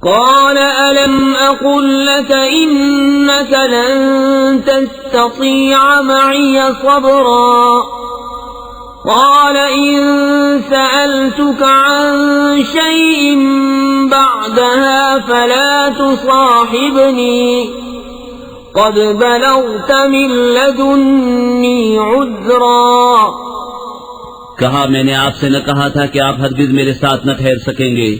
قال ألم أقل لك إنك لن تستطيع معي صبرا قال إن سألتك عن شيء بعدها فلا تصاحبني قد بلغت من لدني عذرا. کہا میں نے آپ سے نہ کہا تھا کہ آپ ہرگز میرے ساتھ نہ ٹھہر سکیں گے؟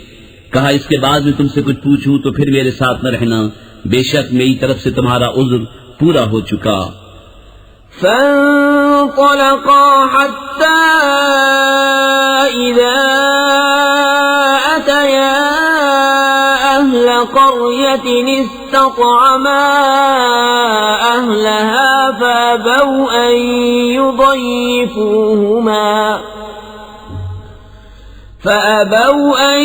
کہا اس کے بعد میں تم سے کچھ پوچھوں تو پھر میرے ساتھ نہ رہنا، بے شک میری طرف سے تمہارا عذر پورا ہو چکا. فانطلقا حتى إذا أتيا أهل قرية استطعما أهلها فأبوا أن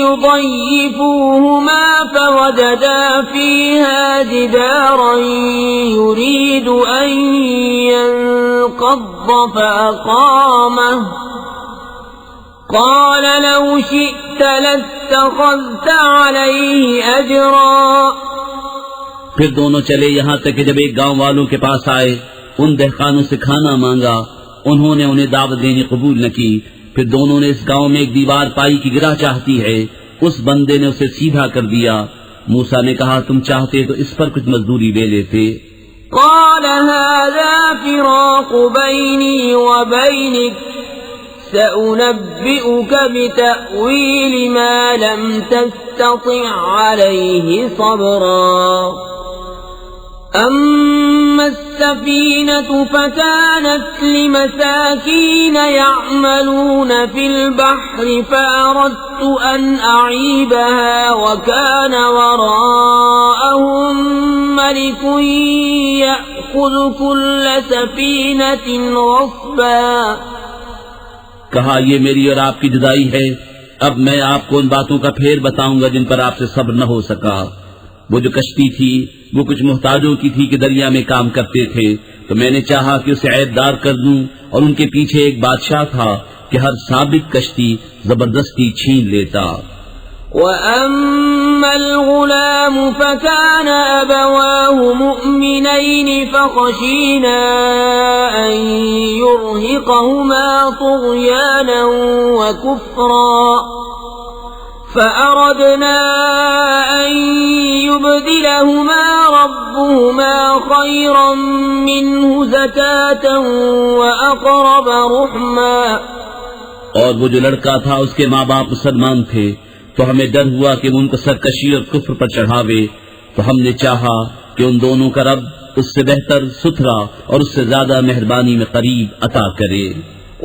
يضيفوهما فوجدا فيها جدارا يريد أن ينقض فأقامه قال لو شئت لاتخذت عليه أجرا. پھر دونوں چلے یہاں تک کہ جب ایک گاؤں والوں کے پاس آئے، ان دہقانوں سے کھانا مانگا، انہوں نے انہیں دعوت دینی قبول نہ کی. پھر دونوں نے اس گاؤں میں ایک دیوار پائی کی گرہ چاہتی ہے، اس بندے نے اسے سیدھا کر دیا. موسیٰ نے کہا تم چاہتے تو اس پر کچھ مزدوری لے لیتے. قال هذا فراق بيني وبينك سأنبئك بتأويل ما لم تستطع عليه صبرا. أما السفينة فكانت لمساكين يعملون في البحر فأردت أن أعيبها وكان وراءهم ملك يأخذ كل سفينة غصبا. کہا یہ میری اور آپ کی جدائی ہے، اب میں آپ کو ان باتوں کا پھیر بتاؤں گا جن پر آپ سے صبر نہ ہو سکا. وہ جو کشتی تھی وہ کچھ محتاجوں کی تھی کہ دریا میں کام کرتے تھے، تو میں نے چاہا کہ اسے عیب دار کر دوں، اور ان کے پیچھے ایک بادشاہ تھا کہ ہر ثابت کشتی زبردستی چھین لیتا. وَأَمَّا الْغُلَامُ فَكَانَ أَبَوَاهُ مُؤْمِنَيْنِ فَخَشِينَا أَن يُرْهِقَهُمَا طُغْيَانًا وَكُفْرًا فأردنا أن يبدلهما ربهما خيرا منه زكاة وأقرب رحما. اور وہ جو لڑکا تھا اس کے ماں باپ مسلمان تھے، تو ہمیں ڈر ہوا کہ وہ ان کو سرکشی اور کفر پر چڑھاوے، تو ہم نے چاہا کہ ان دونوں کا رب اس سے بہتر، ستھرا اور اس سے زیادہ مہربانی میں قریب عطا کرے.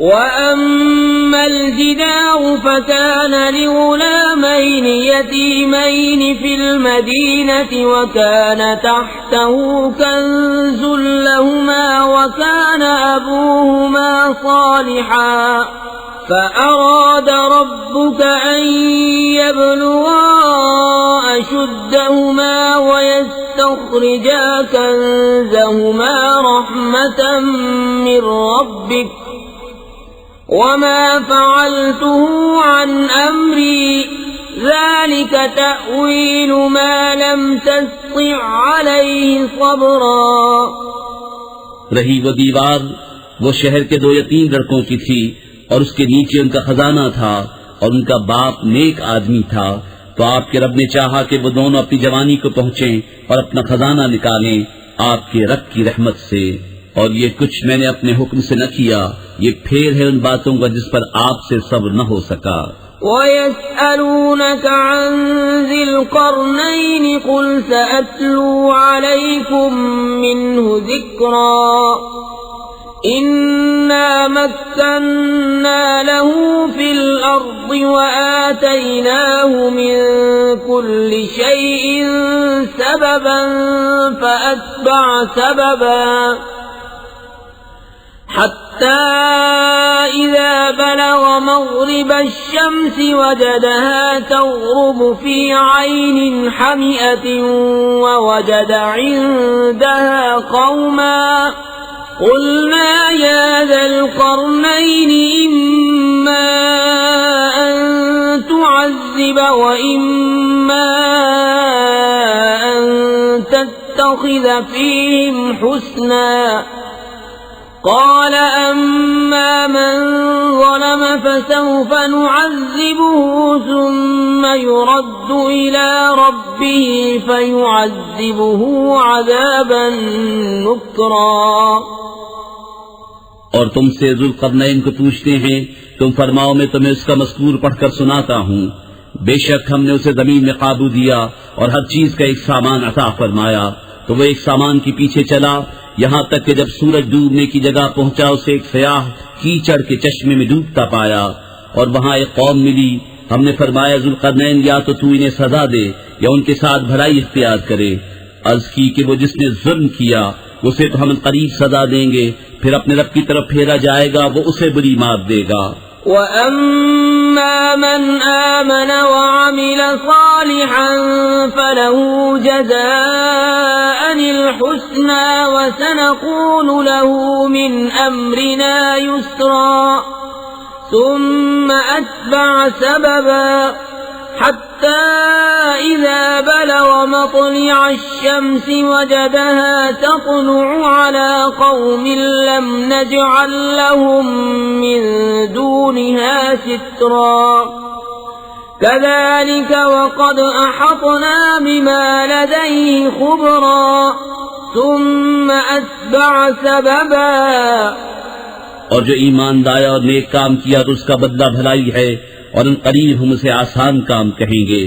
وَأَمَّا الْجِدَارُ فَكَانَ لِغُلَامَيْنِ يَتِيمَيْنِ فِي الْمَدِينَةِ وَكَانَ تَحْتَهُ كَنْزٌ لَهُمَا وَكَانَ أَبُوهُمَا صَالِحًا فَأَرَادَ رَبُّكَ أَن يَبْلُغَا أَشُدَّهُمَا وَيَسْتَخْرِجَا كَنزَهُمَا رَحْمَةً مِّن رَّبِّكَ وما فعلته عن أمري ذلك تأويل ما لم تستطع عليه صبرا. رہی وہ دیوار، وہ شہر کے 2 یتیم لڑکوں کی تھی، اور اس کے نیچے ان کا خزانہ تھا، اور ان کا باپ نیک آدمی تھا. تو آپ کے رب نے چاہا کہ وہ دونوں اپنی جوانی کو پہنچیں اور اپنا خزانہ نکالیں آپ کے رب کی رحمت سے. اور یہ کچھ میں نے اپنے حکم سے نہ کیا، یہ پھیر ہے ان باتوں کا جس پر آپ سے صبر نہ ہو سکا. وَيَسْأَلُونَكَ عَنْ ذِي الْقَرْنَيْنِ قُلْ سَأَتْلُو عَلَيْكُمْ مِنْهُ ذِكْرًا إِنَّا مَكَّنَّا لَهُ فِي الْأَرْضِ وَآتَيْنَاهُ مِنْ كُلِّ شَيْءٍ سَبَبًا فَأَتْبَعَ سَبَبًا حتى إذا بلغ مغرب الشمس وجدها تغرب في عين حمئة ووجد عندها قوما قلنا يا ذا القرنين إما أن تعذب وإما ونتخذ فيهم حسنا قال أما من ظلم فسوف نعذبه ثم يرد إلى ربه فيعذبه عذابا نكرا. اور تم سے ذوالقرنین کو پوچھتے ہیں، تم فرماؤ میں تمہیں اس کا مذکور پڑھ کر سناتا ہوں. بے شک ہم نے اسے زمین میں قابو دیا اور ہر چیز کا ایک سامان عطا فرمایا، تو وہ ایک سامان کے پیچھے چلا یہاں تک کہ جب سورج ڈوبنے کی جگہ پہنچا اسے ایک سیاہ کیچڑ کے چشمے میں ڈوبتا پایا، اور وہاں ایک قوم ملی. ہم نے فرمایا ذوالقرنین یا تو انہیں سزا دے یا ان کے ساتھ بھلائی اختیار کرے. عرض کی کہ وہ جس نے ظلم کیا اسے تو ہم قریب سزا دیں گے، پھر اپنے رب کی طرف پھیرا جائے گا، وہ اسے بری مار دے گا. وَأَمَّا مَنْ آمَنَ وَعَمِلَ صَالِحًا فَلَهُ جَزَاءً الْحُسْنَى وَسَنَقُولُ لَهُ مِنْ أَمْرِنَا يُسْرًا ثُمَّ أَتْبَعَ سَبَبًا حَتَّى إِذَا بَلَغَ مَطْلِعَ الشَّمْسِ وَجَدَهَا تَطْلُعُ عَلَى قَوْمٍ لَّمْ نَجْعَل لَّهُم مِّن دُونِهَا سِتْرًا كَذَلِكَ وَقَدْ أَحَطْنَا بِمَا لَدَيْهِ خُبْرًا ثُمَّ أَتْبَعَ سَبَبًا. اور جو ایمان لایا اور نیک کام کیا تو اس کا بدلہ بھلائی ہے، اور ان قریب ہم اسے آسان کام کہیں گے.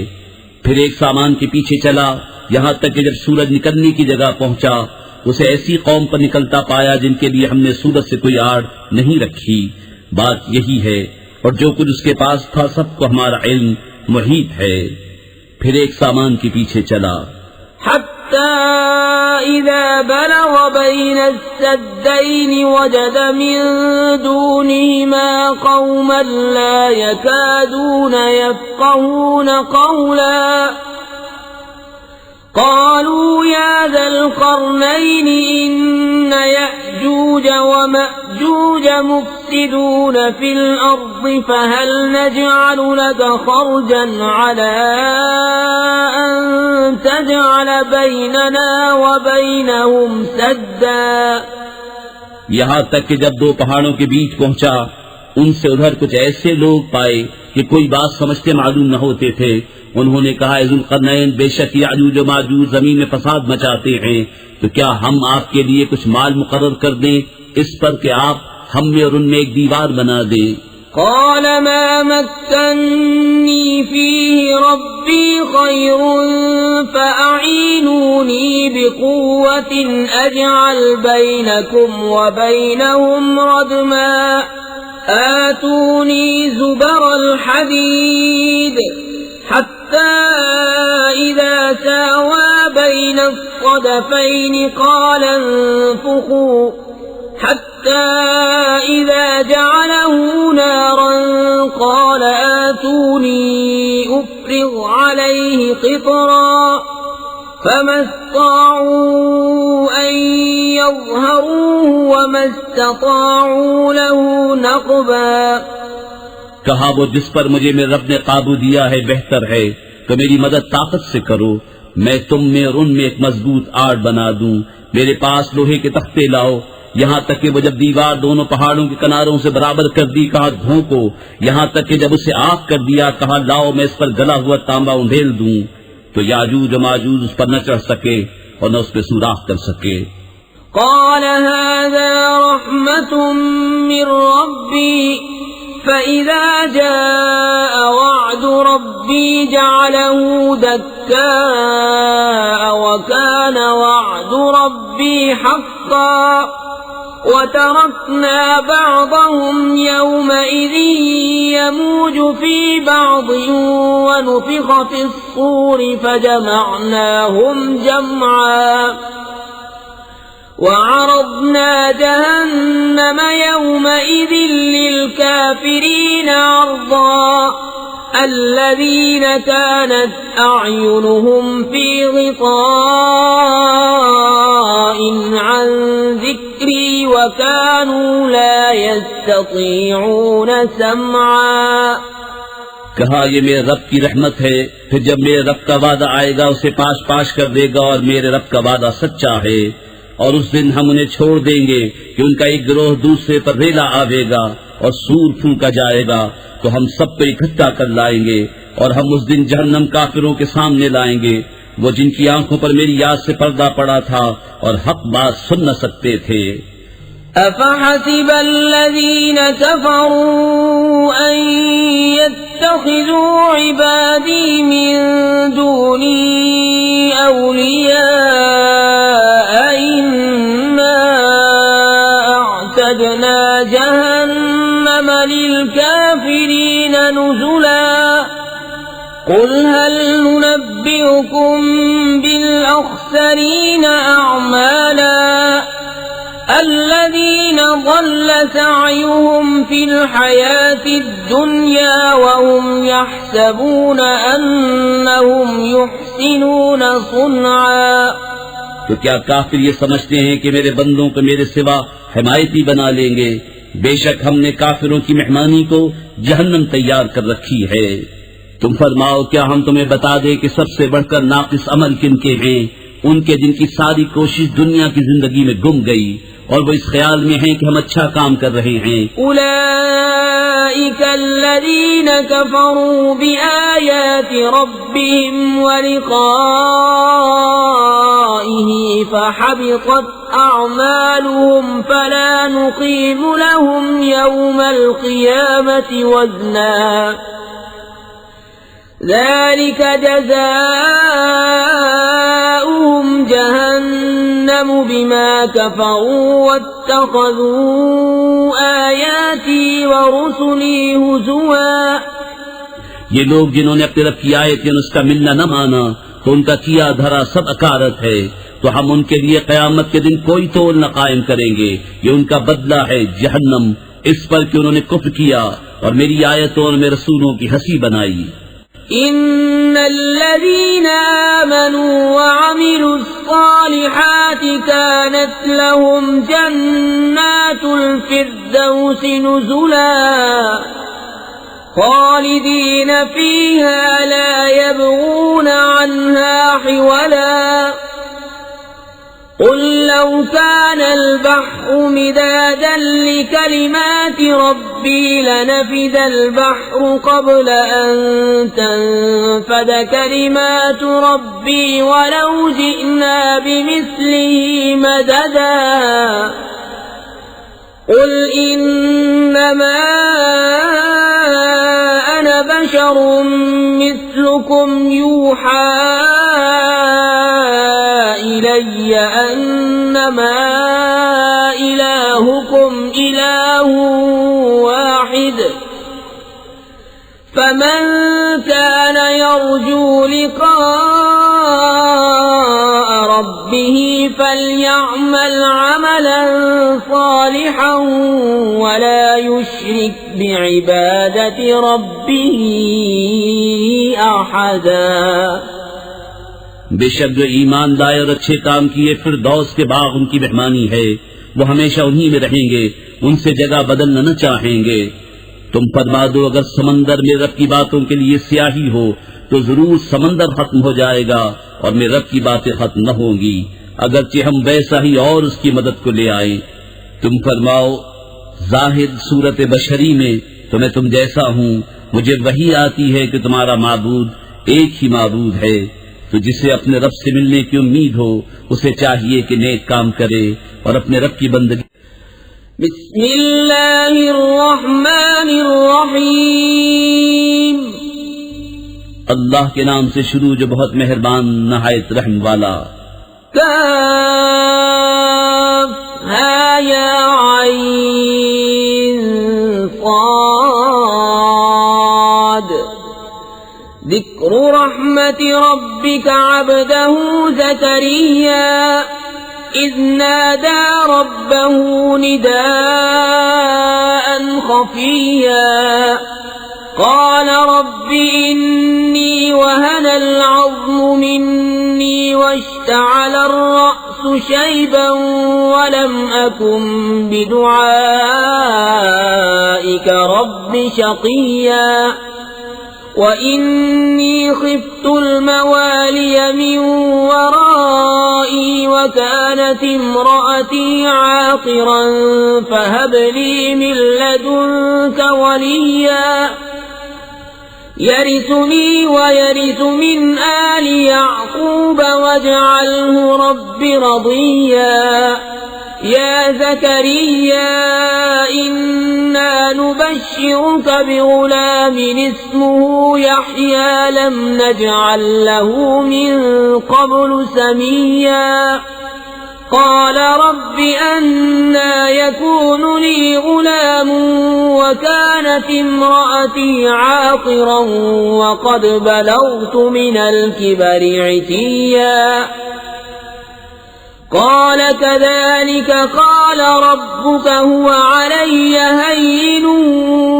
پھر ایک سامان کے پیچھے چلا یہاں تک کہ جب سورج نکلنے کی جگہ پہنچا اسے ایسی قوم پر نکلتا پایا جن کے لیے ہم نے سورج سے کوئی آڑ نہیں رکھی. بات یہی ہے، اور جو کچھ اس کے پاس تھا سب کو ہمارا علم محیط ہے. پھر ایک سامان کے پیچھے چلا حتى إذا بلغ بين السدين وجد من دونهما قوما لا يكادون يفقهون قولا قالوا يا ذا القرنين إن يأجوج ومأجوج مفسدون في الأرض فهل نجعل لك خرجا على أن تجعل بيننا وبينهم سدا. یہاں تک کہ جب دو پہاڑوں کے بیچ پہنچا ان سے ادھر کچھ ایسے لوگ پائے کہ کوئی بات سمجھتے معلوم نہ ہوتے تھے. انہوں نے کہا اے ذوالقرنین بے شک یاجوج و ماجوج زمین میں فساد مچاتے ہیں، تو کیا ہم آپ کے لیے کچھ مال مقرر کر دیں اس پر کہ آپ ہم میں اور ان میں ایک دیوار بنا دیں. قال ما مكنني فيه ربي خير فأعينوني بقوة أجعل بينكم وبينهم ردما آتوني زبر الحديد حتى إذا ساوى بين الصدفين قال انفخوا حتى إذا جعله نارا قال آتوني أفرغ عليه قطرا فما استطاعوا أن يظهروه وما استطاعوا له نقبا. کہا وہ جس پر مجھے میرے رب نے قابو دیا ہے بہتر ہے، تو میری مدد طاقت سے کرو، میں تم میں اور ان میں ایک مضبوط آڑ بنا دوں. میرے پاس لوہے کے تختے لاؤ. یہاں تک کہ وہ جب دیوار دونوں پہاڑوں کے کناروں سے برابر کر دی کہا دھونکو. یہاں تک کہ جب اسے آگ کر دیا کہا لاؤ میں اس پر گلا ہوا تانبا اندھیل دوں. تو یاجوج و ماجوج اس پر نہ چڑھ سکے اور نہ اس پہ سوراخ کر سکے. قال هذا رحمة من ربي فإذا جاء وعد ربي جعله دكاء وكان وعد ربي حقا وتركنا بعضهم يومئذ يموج في بعض ونفخ في الصور فجمعناهم جمعا وعرضنا جهنم يومئذ للكافرين عرضا الذين كانت أعينهم في غطاء عن ذكري وكانوا لا يستطيعون سمعا. کہا یہ میرے رب کی رحمت ہے، پھر جب میرے رب کا وعدہ آئے گا اسے پاش پاش کر دے گا، اور میرے رب کا وعدہ سچا ہے۔ اور اس دن ہم انہیں چھوڑ دیں گے کہ ان کا ایک گروہ دوسرے پر ریلا آوے گا اور سور پھونکا جائے گا، تو ہم سب کو اکٹھا کر لائیں گے، اور ہم اس دن جہنم کافروں کے سامنے لائیں گے، وہ جن کی آنکھوں پر میری یاد سے پردہ پڑا تھا اور حق بات سن نہ سکتے تھے۔ أفحسب الذين كفروا أن يتخذوا عبادي من دوني أولياء إنا أعتدنا جهنم للكافرين نزلا قل هل ننبئكم بالأخسرين أعمالا الذين ضل سعيهم في الحياة الدنيا وهم يحسبون أنهم يحسنون صنعا۔ تو کیا کافر یہ سمجھتے ہیں کہ میرے بندوں کو میرے سوا حمایتی بنا لیں گے؟ بے شک ہم نے کافروں کی مہمانی کو جہنم تیار کر رکھی ہے۔ تم فرماؤ کیا ہم تمہیں بتا دیں کہ سب سے بڑھ کر ناقص عمل کن کے ہیں؟ ان کے جن کی ساری کوشش دنیا کی زندگی میں گم گئی اور وہ اس خیال میں ہیں کہ ہم اچھا کام کر رہے ہیں۔ اولئک الذین کفروا بآیات ربهم ولقائه فحبطت اعمالهم فلا نقیم لهم یوم القیامة وزنا ذلك جزاؤهم جهنم بما كفروا واتخذوا آياتي ورسلي هزوا۔ یہ لوگ جنہوں نے اپنے رب کی آیتیں اس کا ملنا نہ مانا تو ان کا کیا دھرا سب اکارت ہے، تو ہم ان کے لیے قیامت کے دن کوئی تول نہ قائم کریں گے، یہ ان کا بدلہ ہے جہنم، اس پر کہ انہوں نے کفر کیا اور میری آیتوں اور میرے رسولوں کی ہنسی بنائی۔ ان الذين آمنوا وعملوا الصالحات كانت لهم جنات الفردوس نزلا خالدين فيها لا يبغون عنها حولا قل لو كان البحر مدادا لكلمات ربي لنفد البحر قبل أن تنفد كلمات ربي ولو جئنا بمثله مددا قل إنما أنا بشر مثلكم يوحى إلي أنما إلهكم إله واحد فمن كان يرجو لقاء ربه فليعمل عملا صالحا ولا يشرك بعبادة ربه أحدا۔ بے شک جو ایمان لائے اور اچھے کام کیے فردوس کے باغ ان کی مہمانی ہے، وہ ہمیشہ انہی میں رہیں گے، ان سے جگہ بدلنا نہ چاہیں گے۔ تم فرما دو اگر سمندر میں رب کی باتوں کے لیے سیاہی ہو تو ضرور سمندر ختم ہو جائے گا اور میرے رب کی باتیں ختم نہ ہوں گی، اگرچہ ہم ویسا ہی اور اس کی مدد کو لے آئیں۔ تم فرماؤ ظاہر صورت بشری میں تو میں تم جیسا ہوں، مجھے وحی آتی ہے کہ تمہارا معبود ایک ہی معبود ہے، تو جسے اپنے رب سے ملنے کی امید ہو اسے چاہیے کہ نیک کام کرے اور اپنے رب کی بندگی۔ بسم اللہ الرحمن الرحیم، اللہ کے نام سے شروع جو بہت مہربان نہایت رحم والا۔ کاف ہا یا عین صاد، ذکر رحمت ربک عبدہ زکریا اذ نادى ربه نداء خفيا قال رب إني وهن العظم مني واشتعل الرأس شيبا ولم أكن بدعائك رب شقيا وإني خفت الموالي من ورائي وكانت امرأتي عاقرا فهب لي من لدنك وليا يرثني ويرث من آل يعقوب واجعله رب رضيا يا زكريا إنا نبشرك بغلام اسمه يحيى لم نجعل له من قبل سميا قال رب أنى يكون لي غلام وكانت امرأتي عاقرا وقد بلغت من الكبر عتيا قال كذلك قال ربك هو علي هين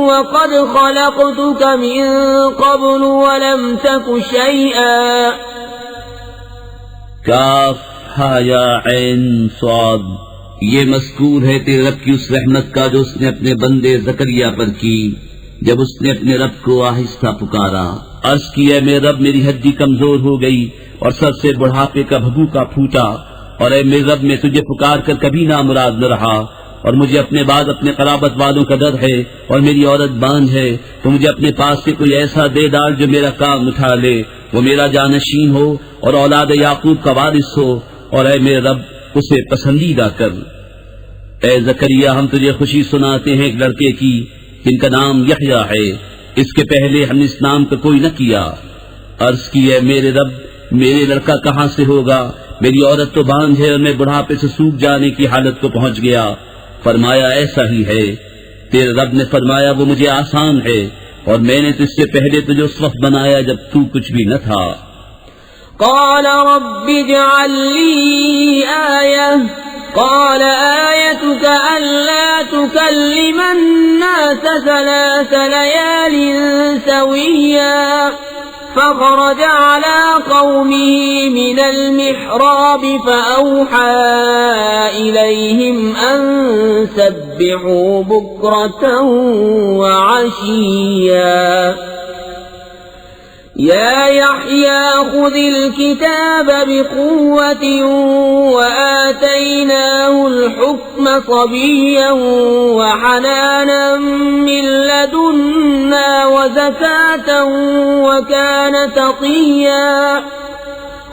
وقد خلقتك من قبل ولم تك شيئا کاف ہا یا عین صاد. یہ مذکور ہے تیرے رب کی اس رحمت کا جو اس نے اپنے بندے زکریا پر کی جب اس نے اپنے رب کو آہستہ پکارا. عرض کی اے میرے رب میری ہڈی کمزور ہو گئی اور سر سے بڑھاپے کا بھگوکا پھوٹا، اور اے میرے رب میں تجھے پکار کر کبھی نامراد نہ رہا، اور مجھے اپنے بعد اپنے قرابت والوں کا ڈر ہے اور میری عورت باندھ ہے، تو مجھے اپنے پاس سے کوئی ایسا دے ڈال جو میرا کام اٹھا لے، وہ میرا جانشین ہو اور اولاد یعقوب کا وارث ہو، اور اے میرے رب اسے پسندیدہ کر. اے زکریا ہم تجھے خوشی سناتے ہیں ایک لڑکے کی جن کا نام یحییٰ ہے، اس کے پہلے ہم نے اس نام کا کوئی نہ کیا. عرض کی اے میرے رب میرے لڑکا کہاں سے ہوگا، میری عورت تو باندھ ہے اور میں بڑھاپے سے سوکھ جانے کی حالت کو پہنچ گیا. فرمایا ایسا ہی ہے. تیرے رب نے فرمایا وہ مجھے آسان ہے، اور میں نے تجھ سے پہلے تجھے اس وقت بنایا جب تو کچھ بھی نہ تھا. قال رب اجعل لي آية قال آيتك ألا تكلم الناس 3 ليال سويا فخرج على قومه من المحراب فأوحى إليهم أن سبحوا بكرة وعشيا يا يحيى خذ الكتاب بقوة وآتيناه الحكم صبيا وحنانا من لدنا وزكاة وكان تقيا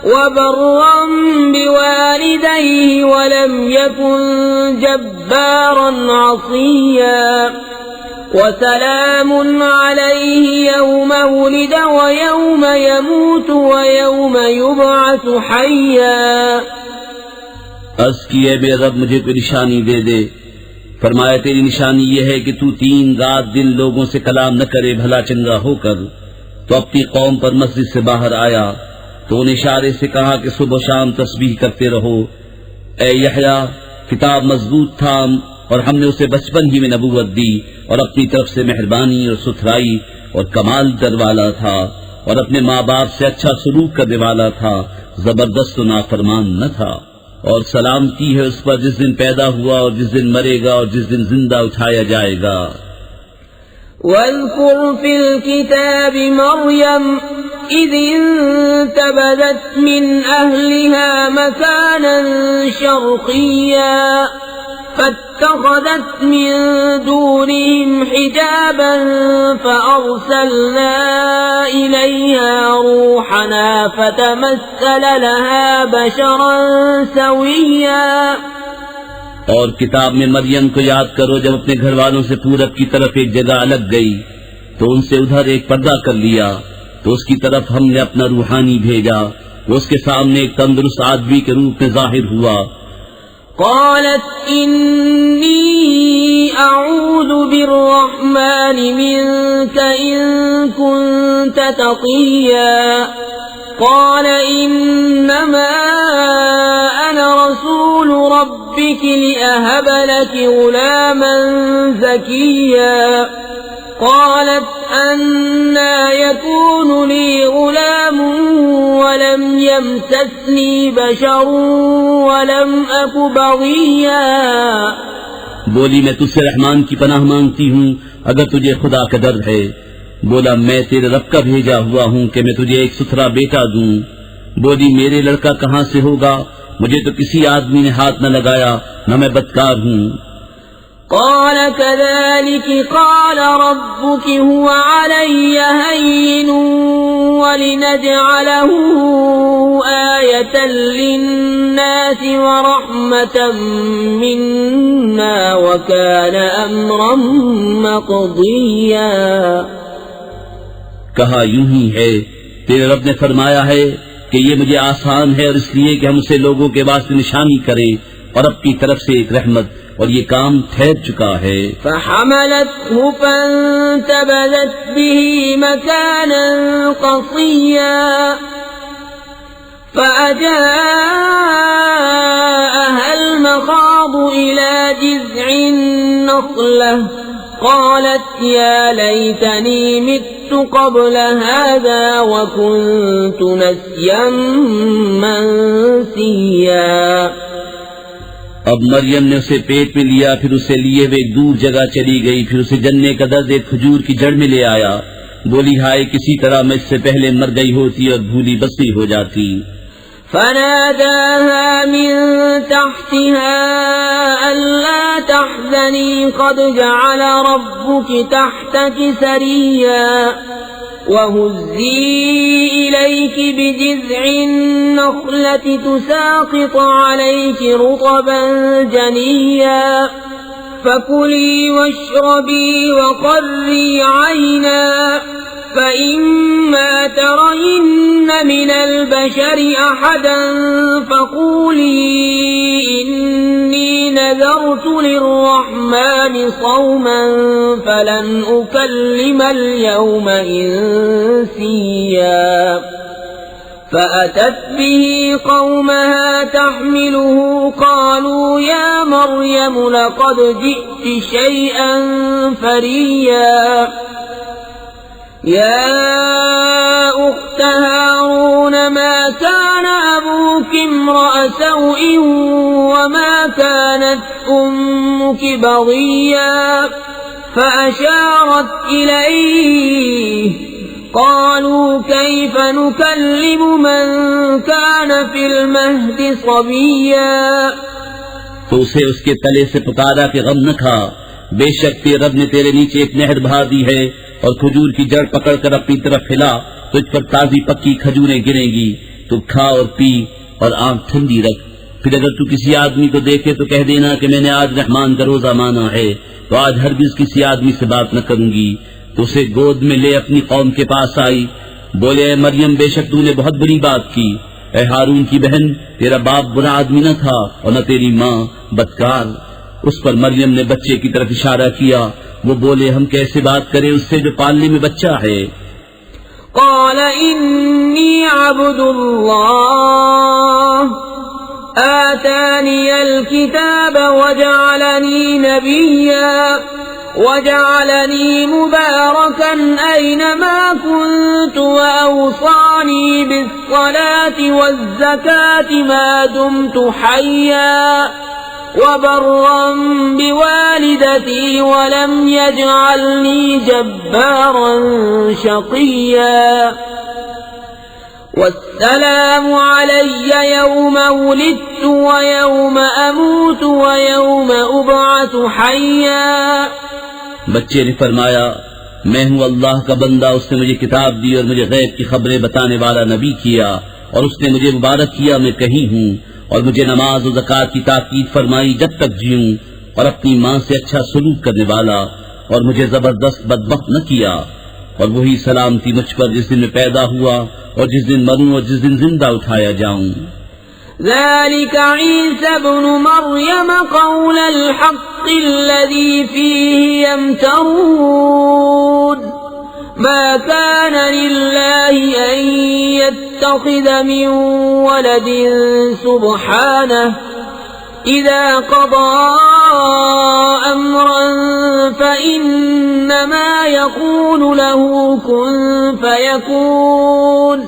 وبرا بوالديه ولم يكن جبارا عصيا وسلام عليه يوم ولد ويوم يموت ويوم يبعث حيا. عرض کیے میرے رب مجھے کوئی نشانی دے دے. فرمایا تیری نشانی یہ ہے کہ تو 3 رات دن لوگوں سے کلام نہ کرے بھلا چنگا ہو کر. تو اپنی قوم پر مسجد سے باہر آیا تو ان اشارے سے کہا کہ صبح و شام تسبیح کرتے رہو. اے یحییٰ کتاب مضبوط تھا اور ہم نے اسے بچپن ہی میں نبوت دی، اور اپنی طرف سے مہربانی اور ستھرائی اور کمال در والا تھا، اور اپنے ماں باپ سے اچھا سلوک کرنے والا تھا، زبردست و نافرمان نہ تھا. اور سلامتی ہے اس پر جس دن پیدا ہوا اور جس دن مرے گا اور جس دن زندہ اٹھایا جائے گا. واذكر في الكتاب مريم إذ انتبذت من أهلها مكانا شرقيا فاتخذت من دونهم حجابا فأرسلنا إليها روحنا فتمثل لها بشرا سويا. اور کتاب میں مریم کو یاد کرو جب اپنے گھر والوں سے پورب کی طرف ایک جگہ الگ گئی تو ان سے ادھر ایک پردہ کر لیا، تو اس کی طرف ہم نے اپنا روحانی بھیجا، وہ اس کے سامنے ایک تندرست آدمی کے روپ میں ظاہر ہوا. قالت إني أعوذ بالرحمن منك إن كنت تقيا. قال إنما أنا رسول ربك لأهب لك غلاما زكيا. قالت أنى يكون لي غلام ولم يمسسني بشر ولم أك بغيا. بولی میں تجھ سے رحمان کی پناہ مانگتی ہوں اگر تجھے خدا کا ڈر ہے. بولا میں تیرے رب کا بھیجا ہوا ہوں کہ میں تجھے ایک ستھرا بیٹا دوں۔ بولی میرے لڑکا کہاں سے ہوگا، مجھے تو کسی آدمی نے ہاتھ نہ لگایا، نہ میں بدکار ہوں۔ قال كذلك قال ربك هو علي هين ولنجعله آية للناس ورحمة منا وكان أمرا مقضيا۔ کہا یوں ہی ہے، تیرے رب نے فرمایا ہے کہ یہ مجھے آسان ہے، اور اس لیے کہ ہم اسے لوگوں کے واسطے نشانی کریں اور اپنی طرف سے ایک رحمت، اور یہ کام ٹھہر چکا ہے۔ فحملته فانتبذت به مكانا قصيا فأجاءها المخاض إلى جذع النخلة قالت يا ليتني مت قبل هذا وكنت نسيا منسيا۔ اب مریم نے اسے پیٹ میں لیا، پھر اسے لیے ہوئے ایک دور جگہ چلی گئی، پھر اسے جننے کا درد ایک کھجور کی جڑ میں لے آیا۔ بولی ہائے کسی طرح میں اس سے پہلے مر گئی ہوتی اور بھولی بسی ہو جاتی۔ فناداها من تحتها ألا تحزني قد جعل ربك تحتك سريا وهزي إليك بجذع النخلة تساقط عليك رطبا جنيا فكلي واشربي وقري عينا فإما ترين من البشر أحدا فقولي إني نذرت للرحمن صوما فلن أكلم اليوم إنسيا فأتت به قومها تحمله قالوا يا مريم لقد جئت شيئا فريا يا أخت هارون ما كان أبوك امرأ سوء وما كانت أمك بغيا فأشارت إليه قالوا كيف نكلم من كان في المهد صبيا۔ تو اسے اس کے تلے سے پکارا کہ غم نہ کھا، بے شک تیرے رب نے تیرے نیچے ایک نہر بہا دی ہے، اور کھجور کی جڑ پکڑ کر اپنی طرف ہلا، تجھ پر تازی پکی کھجوریں گریں گی، تو کھا اور پی اور آنکھ ٹھنڈی رکھ۔ پھر اگر تو کسی آدمی کو دیکھے تو کہہ دینا کہ میں نے آج رحمان کا روزہ مانا ہے، تو آج ہرگز کسی آدمی سے بات نہ کروں گی۔ تو اسے گود میں لے اپنی قوم کے پاس آئی۔ بولے اے مریم بے شک تو نے بہت بڑی بات کی، اے ہارون کی بہن تیرا باپ برا آدمی نہ تھا اور نہ تیری ماں بدکار۔ اس پر مریم نے بچے کی طرف اشارہ کیا۔ وہ بولے ہم کیسے بات کریں اس سے جو پالنے میں بچہ ہے؟ قال انی عبد اللہ آتانی الکتاب وجعلنی نبیا وجعلنی مبارکا اینما كنت وأوصانی بالصلاة والزکاة ما دمت حیا وبرا بوالدتي ولم يجعلني جبارا شقيا والسلام علي يوم ولدت ويوم أموت ويوم أبعث حيا۔ بچے نے فرمایا میں ہوں اللہ کا بندہ، اس نے مجھے کتاب دی اور مجھے غیب کی خبریں بتانے والا نبی کیا، اور اس نے مجھے مبارک کیا میں کہیں ہوں، اور مجھے نماز و زکوٰۃ کی تاکید فرمائی جب تک جیوں، اور اپنی ماں سے اچھا سلوک کرنے والا، اور مجھے زبردست بدبخت نہ کیا، اور وہی سلامتی مجھ پر جس دن میں پیدا ہوا اور جس دن مروں اور جس دن زندہ اٹھایا جاؤں۔ ذلك عيسى ابن مريم قول الحق الذي فيه يمترون ما كان لله أن يتخذ من ولد سبحانه إذا قضى أمرا فإنما يقول له كن فيكون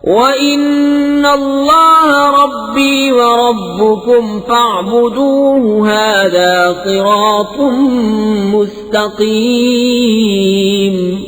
وَإِنَّ اللَّهَ رَبِّي وَرَبُّكُمْ فَاعْبُدُوهُ هَذَا صِرَاطٌ مُسْتَقِيمٌ۔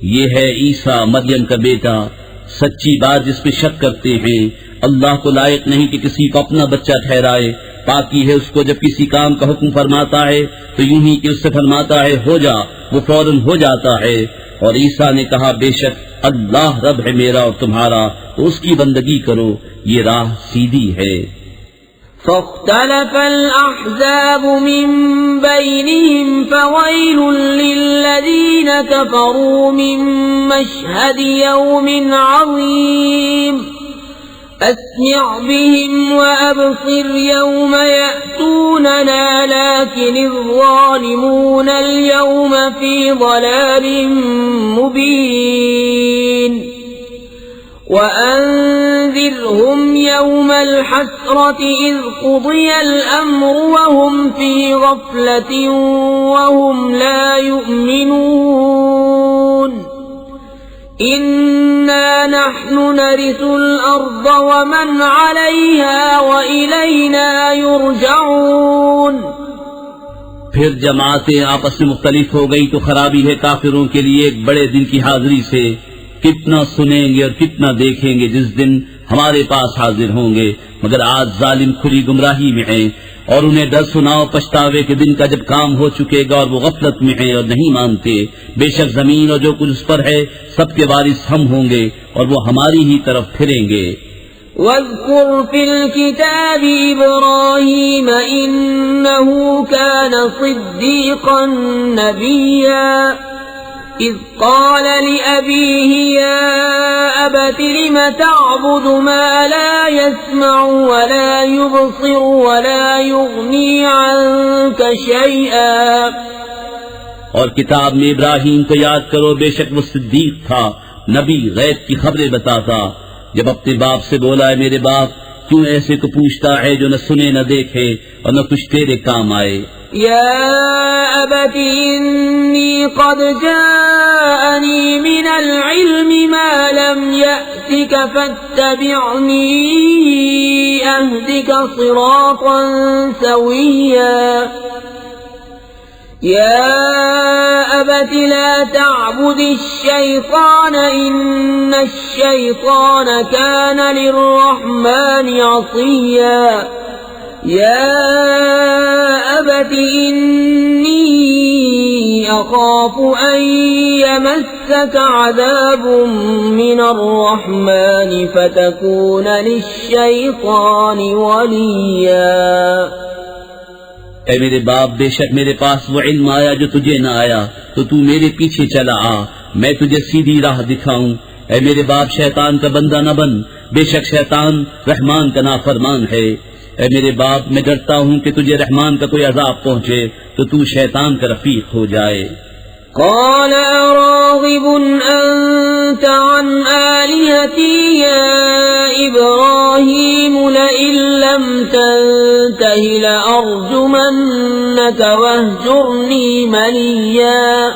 یہ ہے عیسیٰ مریم کا بیٹا، سچی بات جس پہ شک کرتے ہیں۔ اللہ کو لائق نہیں کہ کسی کو اپنا بچہ ٹھہرائے، پاکی ہے اس کو جب کسی کام کا حکم فرماتا ہے تو یوں ہی کہ اس سے فرماتا ہے ہو جا، وہ فوراً ہو جاتا ہے۔ اور عیسیٰ نے کہا بے شک اللہ رب ہے میرا اور تمہارا، تو اس کی بندگی کرو، یہ راہ سیدھی ہے۔ فاختلف الأحزاب من بينهم فويل للذين كفروا من مشهد يوم عظيم أسمع بهم وأبصر يوم يأتوننا لكن الظالمون اليوم في ضلال مبين وأنذرهم يوم الحسرة إذ قضي الأمر وهم في غفلة وهم لا يؤمنون إنا نحن نرث الأرض ومن عليها وإلينا يرجعون۔ پھر جماعتیں آپس میں مختلف ہو گئی تو خرابی ہے کافروں کے لیے ایک بڑے دن کی حاضری سے۔ کتنا سنیں گے اور کتنا دیکھیں گے جس دن ہمارے پاس حاضر ہوں گے، مگر آج ظالم کھلی گمراہی میں ہیں۔ اور انہیں ڈر سناؤ پچھتاوے کے دن کا جب کام ہو چکے گا اور وہ غفلت میں ہیں اور نہیں مانتے۔ بے شک زمین اور جو کچھ اس پر ہے سب کے وارث ہم ہوں گے اور وہ ہماری ہی طرف پھریں گے۔ واذكر في الكتاب إبراهيم إنه كان صديقا نبيا إذ قال لأبيه يا أبت لم تعبد ما لا يسمع ولا يبصر ولا يغني عنك شيئا۔ اور کتاب میں ابراہیم کو یاد کرو، بے شک وہ صدیق تھا، نبی، غیب کی خبریں بتاتا۔ جب اپنے باپ سے بولا ہے میرے باپ کیوں ایسے کو پوچھتا ہے جو نہ سنے نہ دیکھے اور نہ کچھ تیرے کام آئے۔ یا ابت انی قد جاءنی من العلم ما لم یأتک فاتبعنی اہدک صراطا سویا۔ يا أبت لا تعبد الشيطان إن الشيطان كان للرحمن عصيا۔ يا أبت إني أخاف أن يمسك عذاب من الرحمن فتكون للشيطان وليا۔ اے میرے باپ بے شک میرے پاس وہ علم آیا جو تجھے نہ آیا، تو تو میرے پیچھے چلا آ، میں تجھے سیدھی راہ دکھاؤں۔ اے میرے باپ شیطان کا بندہ نہ بن، بے شک شیطان رحمان کا نافرمان ہے۔ اے میرے باپ میں ڈرتا ہوں کہ تجھے رحمان کا کوئی عذاب پہنچے تو تو شیطان کا رفیق ہو جائے۔ قال أراغب أنت عن آلهتي يا إبراهيم لئن لم تنته لأرجمنك واهجرني مليا۔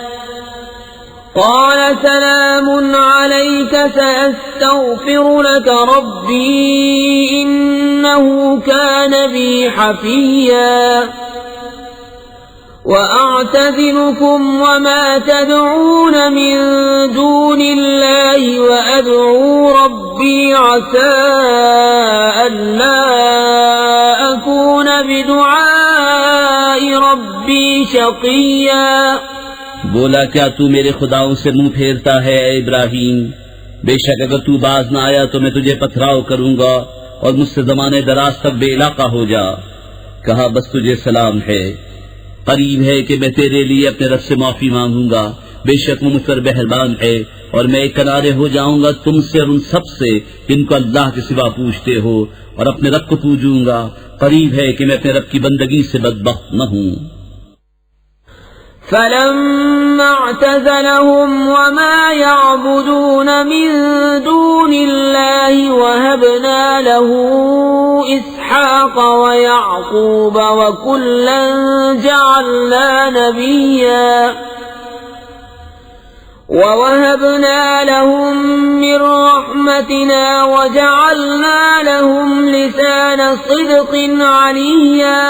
قال سلام عليك سأستغفر لك ربي إنه كان بي حفيا۔ وأعتزلكم وما تدعون من دون الله وأدعو ربي عسى ألا أكون بدعاء ربي شقيا۔ بولا کیا تو میرے خداؤں سے منہ پھیرتا ہے اے ابراہیم؟ بے شک اگر تو باز نہ آیا تو میں تجھے پتھراؤ کروں گا اور مجھ سے زمانے دراز تک بے علاقہ ہو جا۔ کہا بس تجھے سلام ہے، قریب ہے کہ میں تیرے لیے اپنے رب سے معافی مانگوں گا، بے شک وہ مجھ پر مہربان ہے، اور میں ایک کنارے ہو جاؤں گا تم سے اور ان سب سے جن کو اللہ کے سوا پوچھتے ہو، اور اپنے رب کو پوجوں گا۔ قریب ہے کہ میں اپنے رب کی بندگی سے بدبخت نہ ہوں۔ فلما اعتزلهم وما يعبدون من دون الله وهبنا له إسحاق ويعقوب وكلا جعلنا نبيا وَوَهَبْنَا لَهُم مِّن رَّحْمَتِنَا وَجَعَلْنَا لَهُمْ لِسَانَ صِدْقٍ عَلِيًّا۔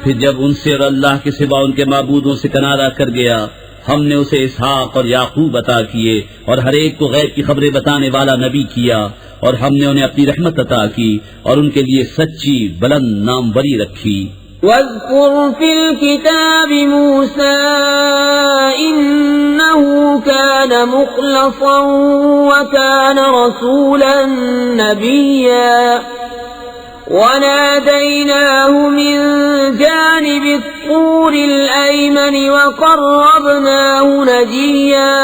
پھر جب ان سے اور اللہ کے سوا ان کے معبودوں سے کنارہ کر گیا، ہم نے اسے اسحاق اور یعقوب عطا کیے اور ہر ایک کو غیب کی خبریں بتانے والا نبی کیا، اور ہم نے انہیں اپنی رحمت عطا کی اور ان کے لیے سچی بلند ناموری رکھی۔ وَاذْكُرْ فِي الْكِتَابِ مُوسَىٰ إِنَّهُ كَانَ مُخْلَصًا وَكَانَ رَسُولًا نَبِيًّا وَنَادَيْنَاهُ مِن جَانِبِ الطُّورِ الْأَيْمَنِ وَقَرَّبْنَاهُ نَجِيًّا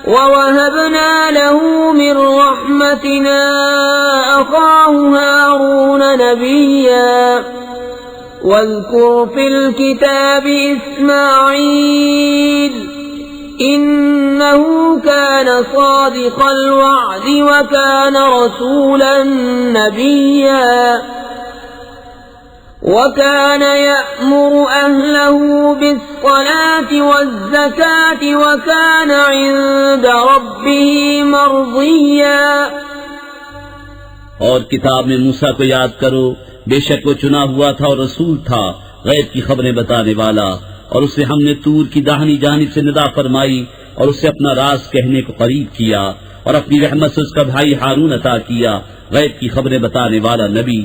وَوَهَبْنَا لَهُ مِن رَّحْمَتِنَا أَخَاهُ هَارُونَ نَبِيًّا وَاذْكُرْ فِي الْكِتَابِ إِسْمَاعِيلَ إِنَّهُ كَانَ صَادِقَ الْوَعْدِ وَكَانَ رَسُولًا نَبِيًّا وَكَانَ يَأْمُرُ أَهْلَهُ بِالصَّلَاةِ وَالزَّكَاةِ وَكَانَ عِندَ رَبِّهِ مَرْضِيًّا۔ اور کتاب میں موسیٰ کو یاد کرو، بے شک وہ چنا ہوا تھا اور رسول تھا، غیب کی خبریں بتانے والا، اور اسے ہم نے طور کی داہنی جانب سے ندا فرمائی اور اسے اپنا راز کہنے کو قریب کیا، اور اپنی رحمت سے اس کا بھائی ہارون عطا کیا، غیب کی خبریں بتانے والا نبی۔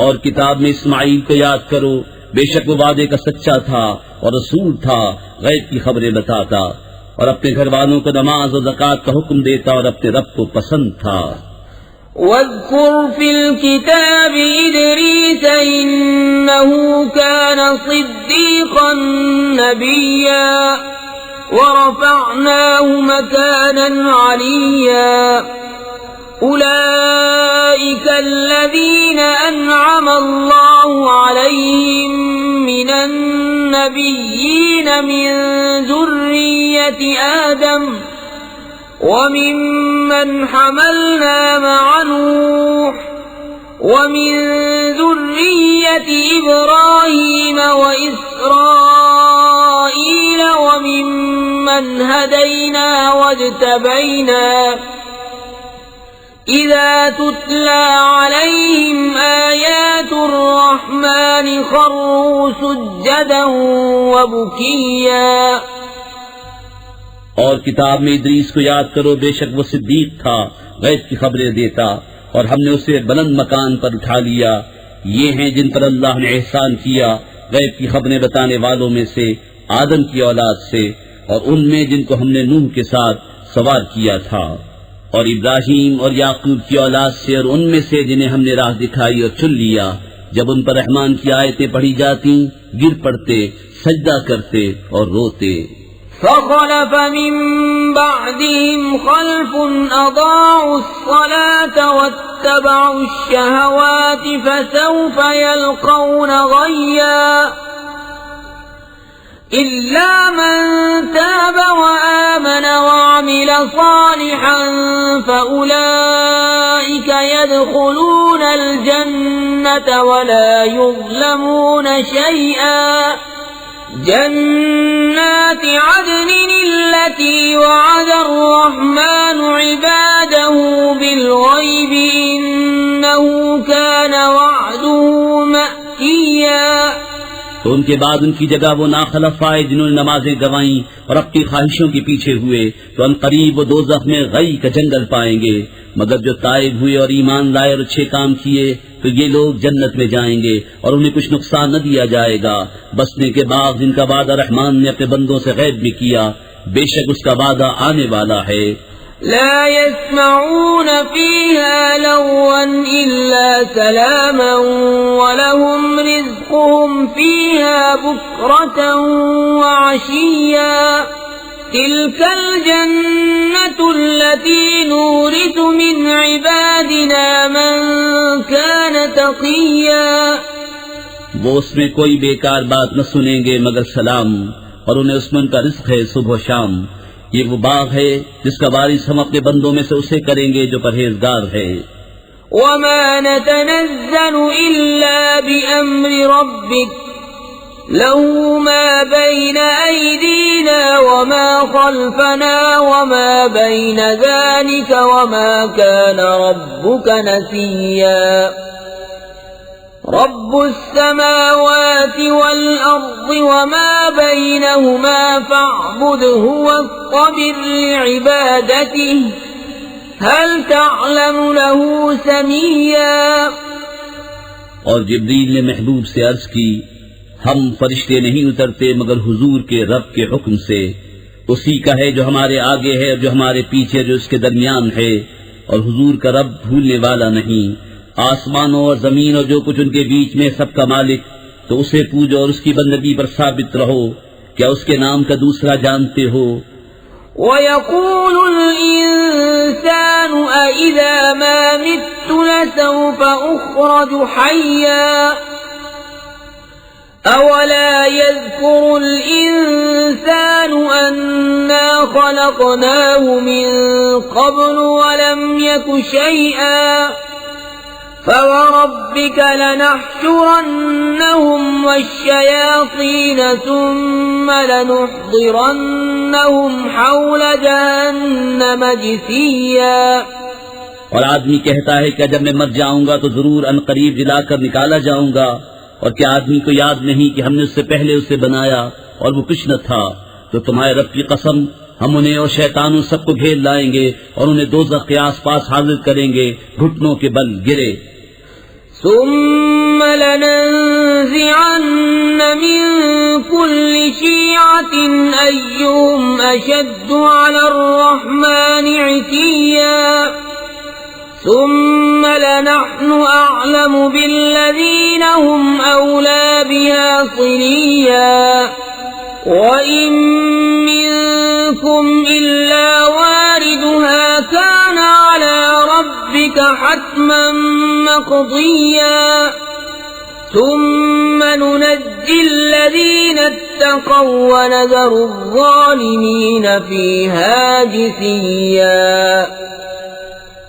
اور کتاب میں اسماعیل کو یاد کرو، بے شک وہ وعدے کا سچا تھا اور رسول تھا، غیب کی خبریں بتاتا، اور اپنے گھر والوں کو نماز اور زکوٰۃ کا حکم دیتا اور اپنے رب کو پسند تھا۔ وَاذْكُرْ فِي الْكِتَابِ إِدْرِيسَ إِنَّهُ كَانَ صِدِّيقًا نَبِيًّا وَرَفَعْنَاهُ مَكَانًا عَلِيًّا۔ أُولَئِكَ الَّذِينَ أَنْعَمَ اللَّهُ عَلَيْهِم مِّنَ النَّبِيِّينَ مِن ذُرِّيَّةِ آدَمَ وَمِمَّنْ حَمَلْنَا مَعَ نُوحٍ وَمِن ذُرِّيَّةِ إِبْرَاهِيمَ وَإِسْرَائِيلَ وَمِمَّنْ هَدَيْنَا وَاجْتَبَيْنَا إِذَا تُتْلَى عَلَيْهِمْ آيَاتُ الرَّحْمَنِ خَرُّوا سُجَّدًا وَبُكِيًّا۔ اور کتاب میں ادریس کو یاد کرو، بے شک وہ صدیق تھا، غیب کی خبریں دیتا، اور ہم نے اسے بلند مکان پر اٹھا لیا۔ یہ ہیں جن پر اللہ نے احسان کیا، غیب کی خبریں بتانے والوں میں سے آدم کی اولاد سے، اور ان میں جن کو ہم نے نوح کے ساتھ سوار کیا تھا، اور ابراہیم اور یعقوب کی اولاد سے، اور ان میں سے جنہیں ہم نے راہ دکھائی اور چن لیا۔ جب ان پر رحمان کی آیتیں پڑھی جاتی، گر پڑتے، سجدہ کرتے اور روتے۔ فَخَلَفَ مِن بَعْدِهِمْ خَلْفٌ أَضَاعُوا الصَّلَاةَ وَاتَّبَعُوا الشَّهَوَاتِ فَسَوْفَ يَلْقَوْنَ غَيًّا إِلَّا مَن تَابَ وَآمَنَ وَعَمِلَ صَالِحًا فَأُولَئِكَ يَدْخُلُونَ الْجَنَّةَ وَلَا يُظْلَمُونَ شَيْئًا جنات عدن التي وعد الرحمن عباده بالغيب إنه كان وعده مأتيا۔ تو ان کے بعد ان کی جگہ وہ ناخلف آئے جنہوں نے نمازیں گوائیں اور اپنی خواہشوں کے پیچھے ہوئے، تو ان قریب وہ دوزخ میں غی کا جنگل پائیں گے، مگر جو تائب ہوئے اور ایمان لائے اور اچھے کام کیے تو یہ لوگ جنت میں جائیں گے اور انہیں کچھ نقصان نہ دیا جائے گا۔ بسنے کے باغ جن کا وعدہ رحمان نے اپنے بندوں سے غیب میں کیا، بے شک اس کا وعدہ آنے والا ہے۔ لا يسمعون فيها لغوا إلا سلاما ولهم رزقهم فيها بكرة وعشيا تلك الجنة التي نورث من عبادنا من كان تقيا۔ وہ اس میں کوئی بیکار بات نہ سنیں گے مگر سلام، اور انہیں اس میں ان کا رزق ہے صبح و شام۔ یہ وہ باغ ہے جس کا وارث ہم اپنے بندوں میں سے اسے کریں گے جو پرہیزگار ہے۔ وما نتنزل إلا بأمر ربك له ما بين أيدينا وما خلفنا وما بين ذلك وما كان ربك نسيا رب السماوات والأرض وما بينهما فاعبده واصطبر لعبادته هل تعلم له سميا. اور جبریل نے محبوب سے عرض کی ہم فرشتے نہیں اترتے مگر حضور کے رب کے حکم سے، اسی کا ہے جو ہمارے آگے ہے اور جو ہمارے پیچھے جو اس کے درمیان ہے، اور حضور کا رب بھولنے والا نہیں. آسمانوں اور زمین اور جو کچھ ان کے بیچ میں سب کا مالک، تو اسے پوجو اور اس کی بندگی پر ثابت رہو. کیا اس کے نام کا دوسرا جانتے ہو؟ وَيَقُولُ الْإِنسَانُ أَإِذَا مَا مِتُّ لَسَوْفَ أُخْرَجُ حَيًّا أَوَلَا يَذْكُرُ الْإِنسَانُ أَنَّا خَلَقْنَاهُ مِن قَبْلُ وَلَمْ يَكُ شَيْئًا فَوَرَبِّكَ لَنَحْشُرَنَّهُم وَالشَّيَاطِينَ ثُمَّ لَنُحْضِرَنَّهُمْ حَوْلَ جَهَنَّمَ جِثِيًّا. اور آدمی کہتا ہے کہ جب میں مر جاؤں گا تو ضرور ان قریب جلا کر نکالا جاؤں گا، اور کیا آدمی کو یاد نہیں کہ ہم نے اس سے پہلے اسے بنایا اور وہ کچھ نہ تھا؟ تو تمہارے رب کی قسم ہم انہیں اور شیطانوں سب کو گھیر لائیں گے اور انہیں دوزخ کے آس پاس حاضر کریں گے گھٹنوں کے بل گرے. ثم لننزعن من كل شيعة أيهم أشد على الرحمن عتيا ثم لنحن أعلم بالذين هم أولى بها صليا وإن منكم إلا واردها كان على ربك حتما مقضيا ثم ننجي الذين اتقوا ونذر الظالمين فيها جثيا.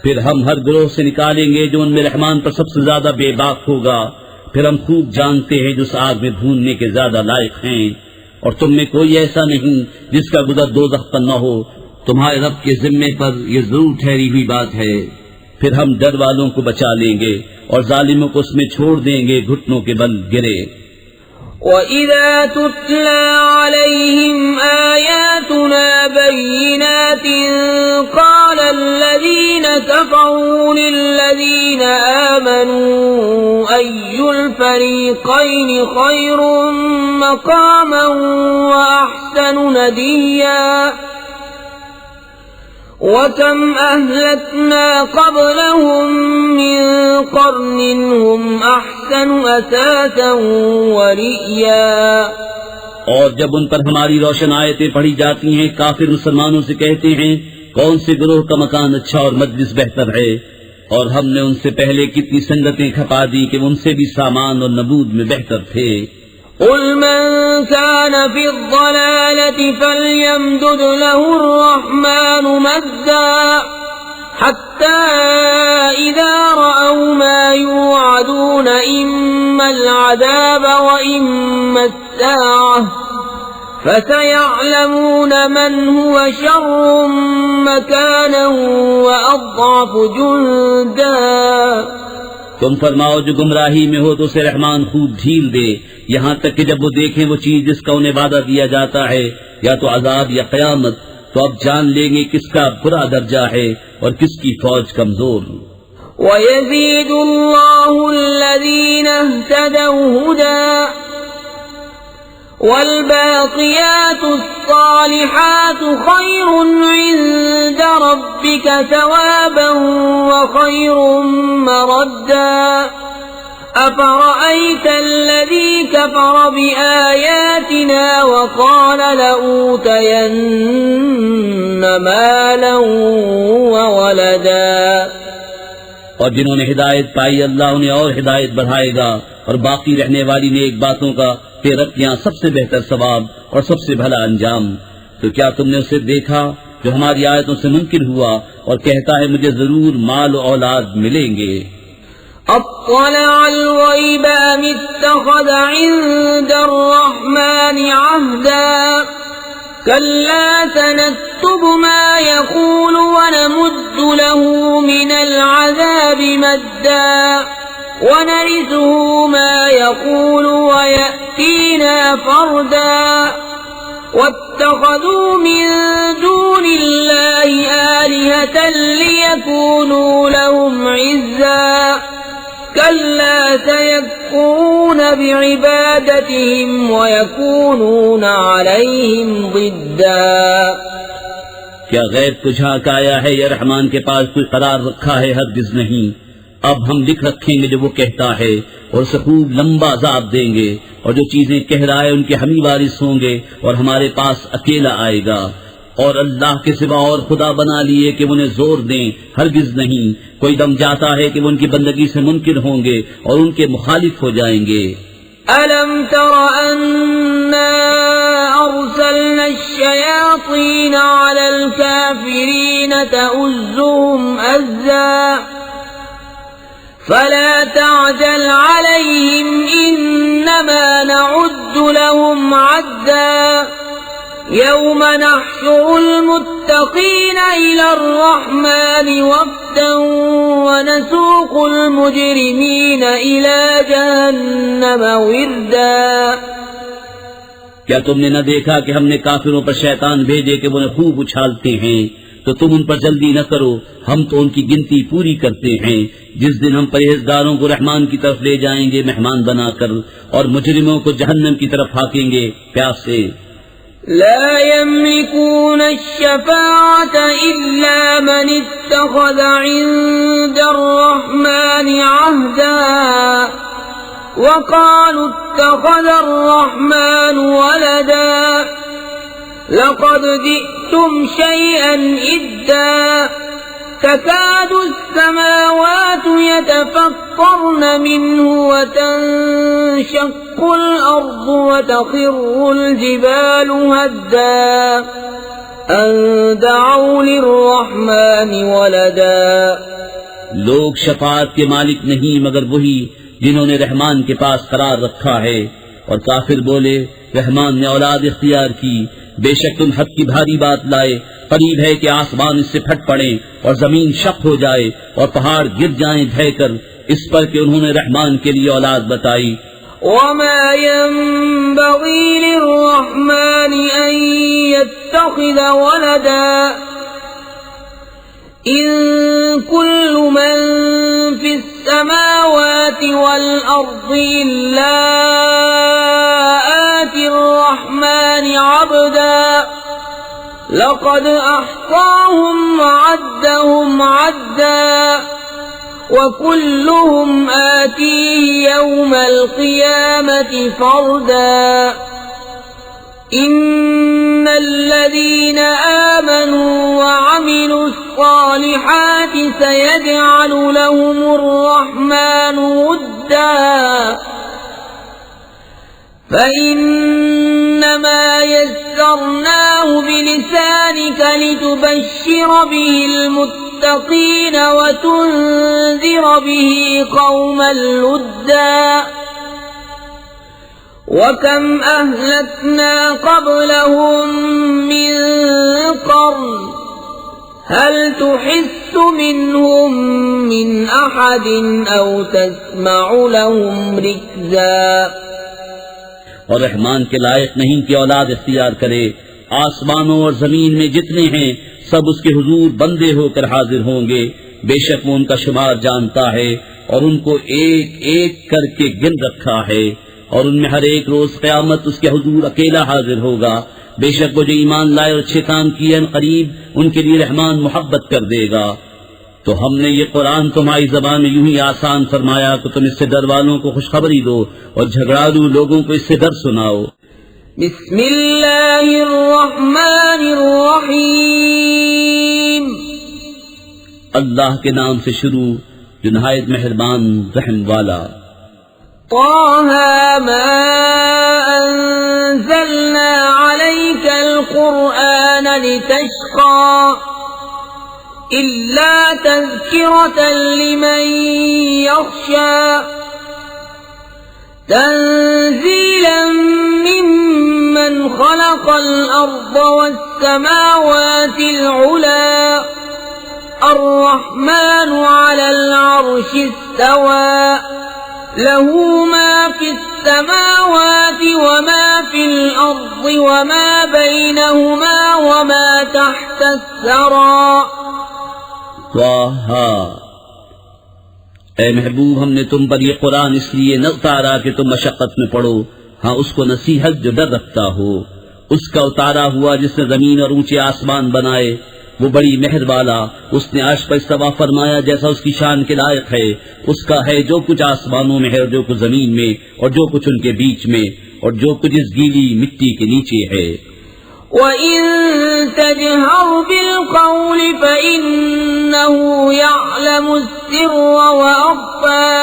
پھر ہم ہر گروہ سے نکالیں گے جو ان میں رحمان پر سب سے زیادہ بے باک ہوگا. پھر ہم خوب جانتے ہیں جو اس آگ میں بھوننے کے زیادہ لائق ہیں، اور تم میں کوئی ایسا نہیں جس کا گزر دوزخ پر نہ ہو. تمہارے رب کے ذمے پر یہ ضرور ٹھہری ہوئی بات ہے. پھر ہم ڈر والوں کو بچا لیں گے اور ظالموں کو اس میں چھوڑ دیں گے گھٹنوں کے بل گرے. وَإِذَا تُتْلَى عَلَيْهِمْ آيَاتُنَا بَيِّنَاتٍ قَالَ الَّذِينَ كَفَرُوا لِلَّذِينَ آمَنُوا أَيُّ الْفَرِيقَيْنِ خَيْرٌ مَقَامًا وَأَحْسَنُ نَدِيًّا وَكَمْ أَهْلَكْنَا قَبْلَهُمْ مِنْ قَرْنٍ هُمْ أَحْسَنُ أَثَاثًا وَرِئْيًا. اور جب ان پر ہماری روشن آیتیں پڑھی جاتی ہیں کافر مسلمانوں سے کہتے ہیں کون سے گروہ کا مکان اچھا اور مجلس بہتر ہے، اور ہم نے ان سے پہلے کتنی سنگتیں کھپا دی کہ ان سے بھی سامان اور نبود میں بہتر تھے. قل من كان في الضلالة فليمدد له الرحمن مدا حتى إذا رأوا ما يوعدون إما العذاب وإما الساعة فسيعلمون من هو شر مكانا وأضعف جندا. تم فرماؤ جو گمراہی میں ہو تو اسے رحمان خوب ڈھیل دے، یہاں تک کہ جب وہ دیکھیں وہ چیز جس کا انہیں وعدہ دیا جاتا ہے، یا تو عذاب یا قیامت، تو اب جان لیں گے کس کا برا درجہ ہے اور کس کی فوج کمزور. وَيَزِيدُ اللَّهُ الَّذِينَ اهْتَدَوْا هُدًى وَالْبَاقِيَاتُ الصَّالِحَاتُ خَيْرٌ عِندَ رَبِّكَ ثَوَابًا وَخَيْرٌ مَّرَدًّا. أَفَرَأَيْتَ الَّذِي كَفَرَ بِآيَاتِنَا وَقَالَ لَأُوتَيَنَّ مَالًا وَوَلَدًا. اور جنہوں نے ہدایت پائی اللہ انہیں اور ہدایت بڑھائے گا، اور باقی رہنے والی نیک باتوں کا رب یہاں سب سے بہتر ثواب اور سب سے بھلا انجام. تو کیا تم نے اسے دیکھا جو ہماری آیتوں سے منکر ہوا اور کہتا ہے مجھے ضرور مال و اولاد ملیں گے؟ اطلع الغیب ام اتخذ عند الرحمن عهدا كلا سنكتب ما يقول ونمد له من العذاب مدا ونرثه ما يقول ويأتينا فردا واتخذوا من دون الله آلهة ليكونوا لهم عزا كلا سيكفرون بعبادتهم ويكونون عليهم ضدا. کیا غیر تجھا کا آیا ہے یا رحمان کے پاس کوئی قرار رکھا ہے؟ ہرگز نہیں. اب ہم لکھ رکھیں گے جو وہ کہتا ہے اور اسے خوب لمبا عذاب دیں گے، اور جو چیزیں کہہ رہا ہے ان کے ہم ہی وارث ہوں گے اور ہمارے پاس اکیلا آئے گا. اور اللہ کے سوا اور خدا بنا لیے کہ انہیں زور دیں، ہرگز نہیں. کوئی دم جاتا ہے کہ وہ ان کی بندگی سے منکر ہوں گے اور ان کے مخالف ہو جائیں گے. أَلَمْ تَرَ أَنَّا أَرْسَلْنَا الشَّيَاطِينَ عَلَى الْكَافِرِينَ تَؤُزُّهُمْ أَزًّا فَلَا تَعْجَلْ عَلَيْهِمْ إِنَّمَا نَعُدُّ لَهُمْ عَدًّا يَوْمَ نَحْشُرُ الْمُتَّقِينَ إِلَى الرَّحْمَنِ وَفْدًا وَنَسُوقُ الْمُجْرِمِينَ إِلَى جَهَنَّمَ وِرْدًا. کیا تم نے نہ دیکھا کہ ہم نے کافروں پر شیطان بھیجے کہ وہ انہیں خوب اچھالتے ہیں؟ تو تم ان پر جلدی نہ کرو، ہم تو ان کی گنتی پوری کرتے ہیں. جس دن ہم پرہیزگاروں کو رحمان کی طرف لے جائیں گے مہمان بنا کر، اور مجرموں کو جہنم کی طرف ہاکیں گے پیاسے. لا يملكون الشفاعة إلا من اتخذ عند الرحمن عهدا وقالوا اتخذ الرحمن ولدا لقد جئتم شيئا إدا تكاد السماوات يتفطرن منه وتنشق الأرض وتخر الجبال هدا أن دعوا للرحمن ولدا. لوگ شفاعت کے مالک نہیں مگر وہی جنہوں نے رحمان کے پاس قرار رکھا ہے. اور کافر بولے رحمان نے اولاد اختیار کی. بے شک تم حد کی بھاری بات لائے، قریب ہے کہ آسمان اس سے پھٹ پڑے اور زمین شق ہو جائے اور پہاڑ گر جائیں ڈھہ کر، اس پر کہ انہوں نے رحمان کے لیے اولاد بتائی. وما ينبغي للرحمن أن يتخذ ولدا إن كل من في السماوات والأرض إلا آتي الرحمن عبدا لقد أحصاهم وعدهم عدا وكلهم آتيه يوم القيامة فردا. إن الذين آمنوا وعملوا الصالحات سيجعل لهم الرحمن ودا فإنما يسرناه بلسانك لتبشر به المتقين وتنذر به قوما لدا. وكم أهلكنا قبلهم من قرن هل تحس منهم من أحد أو تسمع لهم ركزا. اور رحمان کے لائق نہیں کہ اولاد اختیار کرے. آسمانوں اور زمین میں جتنے ہیں سب اس کے حضور بندے ہو کر حاضر ہوں گے. بے شک وہ ان کا شمار جانتا ہے اور ان کو ایک ایک کر کے گن رکھا ہے، اور ان میں ہر ایک روز قیامت اس کے حضور اکیلا حاضر ہوگا. بے شک وہ جو ایمان لائے اور اچھے کام کیے قریب ان کے لیے رحمان محبت کر دے گا. تو ہم نے یہ قرآن تمہاری زبان میں یوں ہی آسان فرمایا کہ تم اس سے ڈر والوں کو خوشخبری دو اور جھگڑالو لوگوں کو اس سے ڈر سناؤ. بسم اللہ الرحمن الرحیم. اللہ کے نام سے شروع جو نہایت مہربان رحم والا. طه ما انزلنا عليك القرآن لتشقى إلا تذكرة لمن يخشى تنزيلا ممن خلق الأرض والسماوات العلى الرحمن على العرش استوى له ما في السماوات وما في الأرض وما بينهما وما تحت الثرى. اے محبوب، ہم نے تم پر یہ قرآن اس لیے نہ اتارا کہ تم مشقت میں پڑو، ہاں اس کو نصیحت جو ڈر رکھتا ہو. اس کا اتارا ہوا جس نے زمین اور اونچے آسمان بنائے، وہ بڑی مہر والا، اس نے عرش پر استوا فرمایا جیسا اس کی شان کے لائق ہے. اس کا ہے جو کچھ آسمانوں میں ہے اور جو کچھ زمین میں اور جو کچھ ان کے بیچ میں اور جو کچھ اس گیلی مٹی کے نیچے ہے. وَإِن تَجْهَرْ بِالْقَوْلِ فَإِنَّهُ يَعْلَمُ السِّرَّ وَأَخْفَى.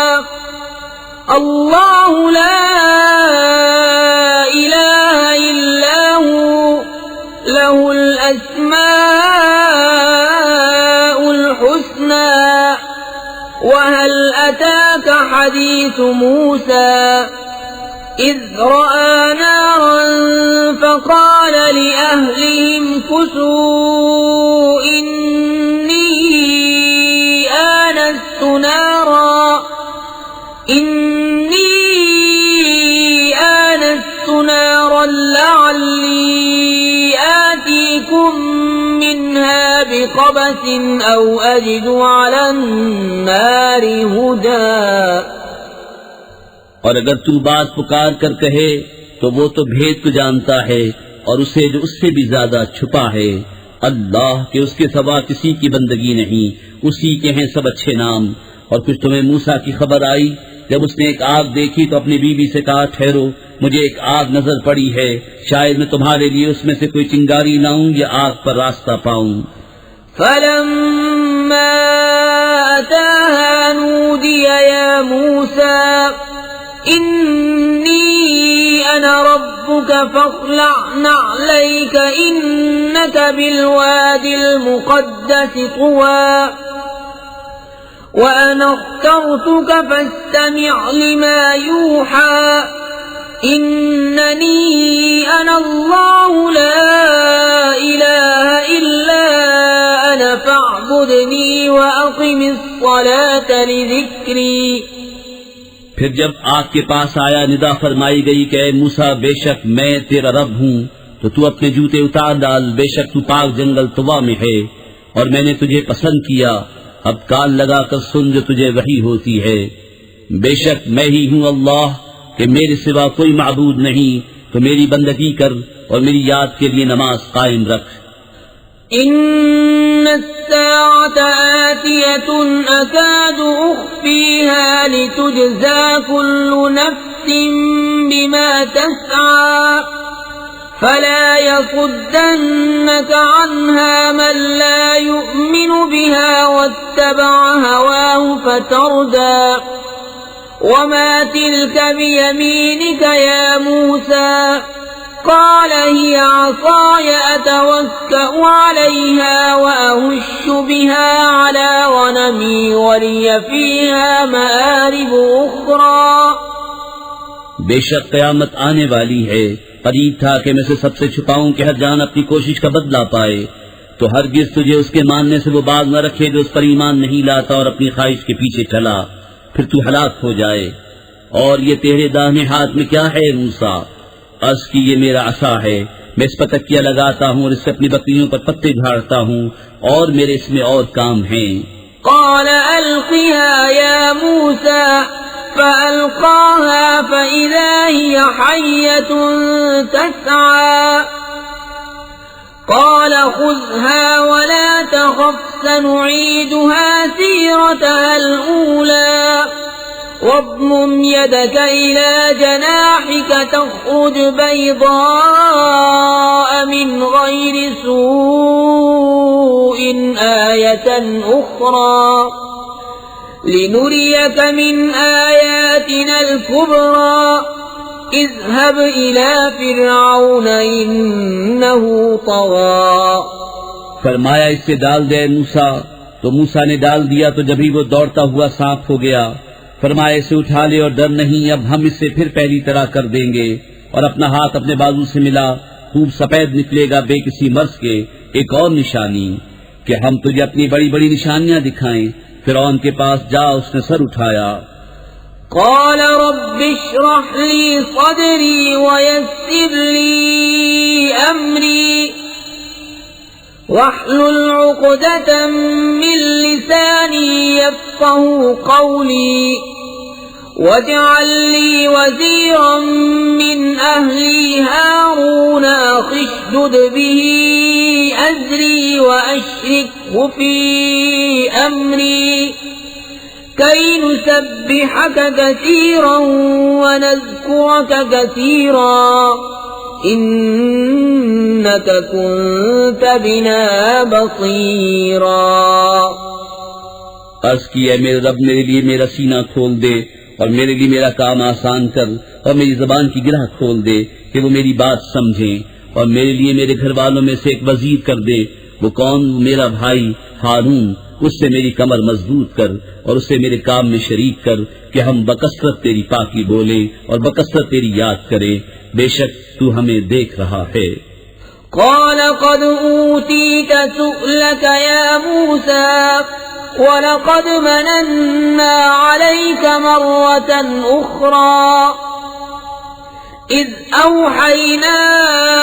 اللَّهُ لَا إِلَهَ إِلَّا هُوَ لَهُ الْأَسْمَاءُ الْحُسْنَى. وَهَلْ أَتَاكَ حَدِيثُ مُوسَى إِذْ رَأَى نَارًا فَقَالَ لِأَهْلِهِمْ كُثُوا إِنِّي آنَسْتُ نَارًا لَعَلِّي آتِيكُم مِّنْهَا بِقَبَسٍ أَوْ أَجِدُ عَلَى النَّارِ هُدًى. اور اگر تو بات پکار کر کہے تو وہ تو بھید کو جانتا ہے اور اسے جو اس سے بھی زیادہ چھپا ہے. اللہ کے اس کے سوا کسی کی بندگی نہیں، اسی کے ہیں سب اچھے نام. اور کچھ تمہیں موسیٰ کی خبر آئی جب اس نے ایک آگ دیکھی تو اپنی بیوی سے کہا ٹھہرو، مجھے ایک آگ نظر پڑی ہے، شاید میں تمہارے لیے اس میں سے کوئی چنگاری لاؤں یا آگ پر راستہ پاؤں. فَلَمَّا أَتَاهَا نُودِيَ يَا مُوسَى إِنِّي أَنَا رَبُّكَ فَاخْلَعْ نَعْلَيْكَ إِنَّكَ بِالْوَادِ الْمُقَدَّسِ طُوًى وَأَنَا اخْتَرْتُكَ فَاسْتَمِعْ لِمَا يُوحَى إِنَّنِي أَنَا اللَّهُ لَا إِلَهَ إِلَّا أَنَا فَاعْبُدْنِي وَأَقِمِ الصَّلَاةَ لِذِكْرِي. پھر جب آگ کے پاس آیا ندا فرمائی گئی کہ اے موسیٰ بے شک میں تیرا رب ہوں تو تو اپنے جوتے اتار ڈال، بے شک تو پاک جنگل طوا میں ہے اور میں نے تجھے پسند کیا. اب کان لگا کر سن جو تجھے وحی ہوتی ہے. بے شک میں ہی ہوں اللہ کہ میرے سوا کوئی معبود نہیں، تو میری بندگی کر اور میری یاد کے لیے نماز قائم رکھ. إِنَّ السَّاعَةَ آتِيَةٌ أَكَادُ أُخْفِيهَا لِتُجْزَى كُلُّ نَفْسٍ بِمَا تَسْعَى فَلَا يَصُدَّنَّكَ عَنْهَا مَن لَّا يُؤْمِنُ بِهَا وَاتَّبَعَ هَوَاهُ فَتَرْدَىٰ. وَمَا تِلْكَ بِيَمِينِكَ يَا مُوسَىٰ قال هي عصاي أتوكأ عليها وأهش بها على غنمي ولي فيها مآرب أخرى. بے شک قیامت آنے والی ہے، قریب تھا کہ میں سے سب سے چھپاؤں کہ ہر جان اپنی کوشش کا بدلہ پائے. تو ہرگز تجھے اس کے ماننے سے وہ باز نہ رکھے جو اس پر ایمان نہیں لاتا اور اپنی خواہش کے پیچھے چلا، پھر تو ہلاک ہو جائے. اور یہ تیرے داہنے ہاتھ میں کیا ہے موسیٰ؟ عرض کی یہ میرا عصا ہے، میں اس پر تکیہ لگاتا ہوں اور اس سے اپنی بکریوں پر پتے جھاڑتا ہوں اور میرے اس میں اور کام ہیں. قال ألقها يا موسى فألقاها فإذا هي حية تسعى قال خذها ولا تخف سنعيدها سيرتها الأولى واضمم يدك إلى جناحك تخرج بيضاء من غير سوء آية أخرى لنريك من آياتنا الكبرى اذهب إلى فرعون إنه طغى. فرمایا اس سے ڈال دے موسیٰ، تو موسیٰ نے ڈال دیا تو جبھی وہ دوڑتا ہوا سانپ ہو گیا. فرمایا اسے اٹھا لے اور ڈر نہیں، اب ہم اس سے پھر پہلی طرح کر دیں گے. اور اپنا ہاتھ اپنے بازو سے ملا، خوب سفید نکلے گا بے کسی مرض کے. ایک اور نشانی کہ ہم تجھے اپنی بڑی بڑی نشانیاں دکھائیں. فرعون کے پاس جا، اس نے سر اٹھایا. قال رب اشرح لي صدري ويسر لي أمري واحلل عقدة من لساني يفقه قولي واجعل لي وزيرا من أهلي هارون أخي اشدد به أزري وأشركه في أمري كي نسبحك كثيرا ونذكرك كثيرا إنك كنت بنا بصيرا. عرض کی اے میرے رب میرے لیے میرا سینہ کھول دے اور میرے لیے میرا کام آسان کر اور میری زبان کی گرہ کھول دے کہ وہ میری بات سمجھیں. اور میرے لیے میرے گھر والوں میں سے ایک وزیر کر دے. وہ کون؟ میرا بھائی ہارون. اس سے میری کمر مضبوط کر اور اسے میرے کام میں شریک کر کہ ہم بکثرت تیری پاکی بولے اور بکثرت تیری یاد کرے. بے شک تو ہمیں دیکھ رہا ہے. قال قد أوتيت سؤلك يا موسى وَلَقَدْ مَنَنَّا عَلَيْكَ مَرَّةً أُخْرَى إِذْ أَوْحَيْنَا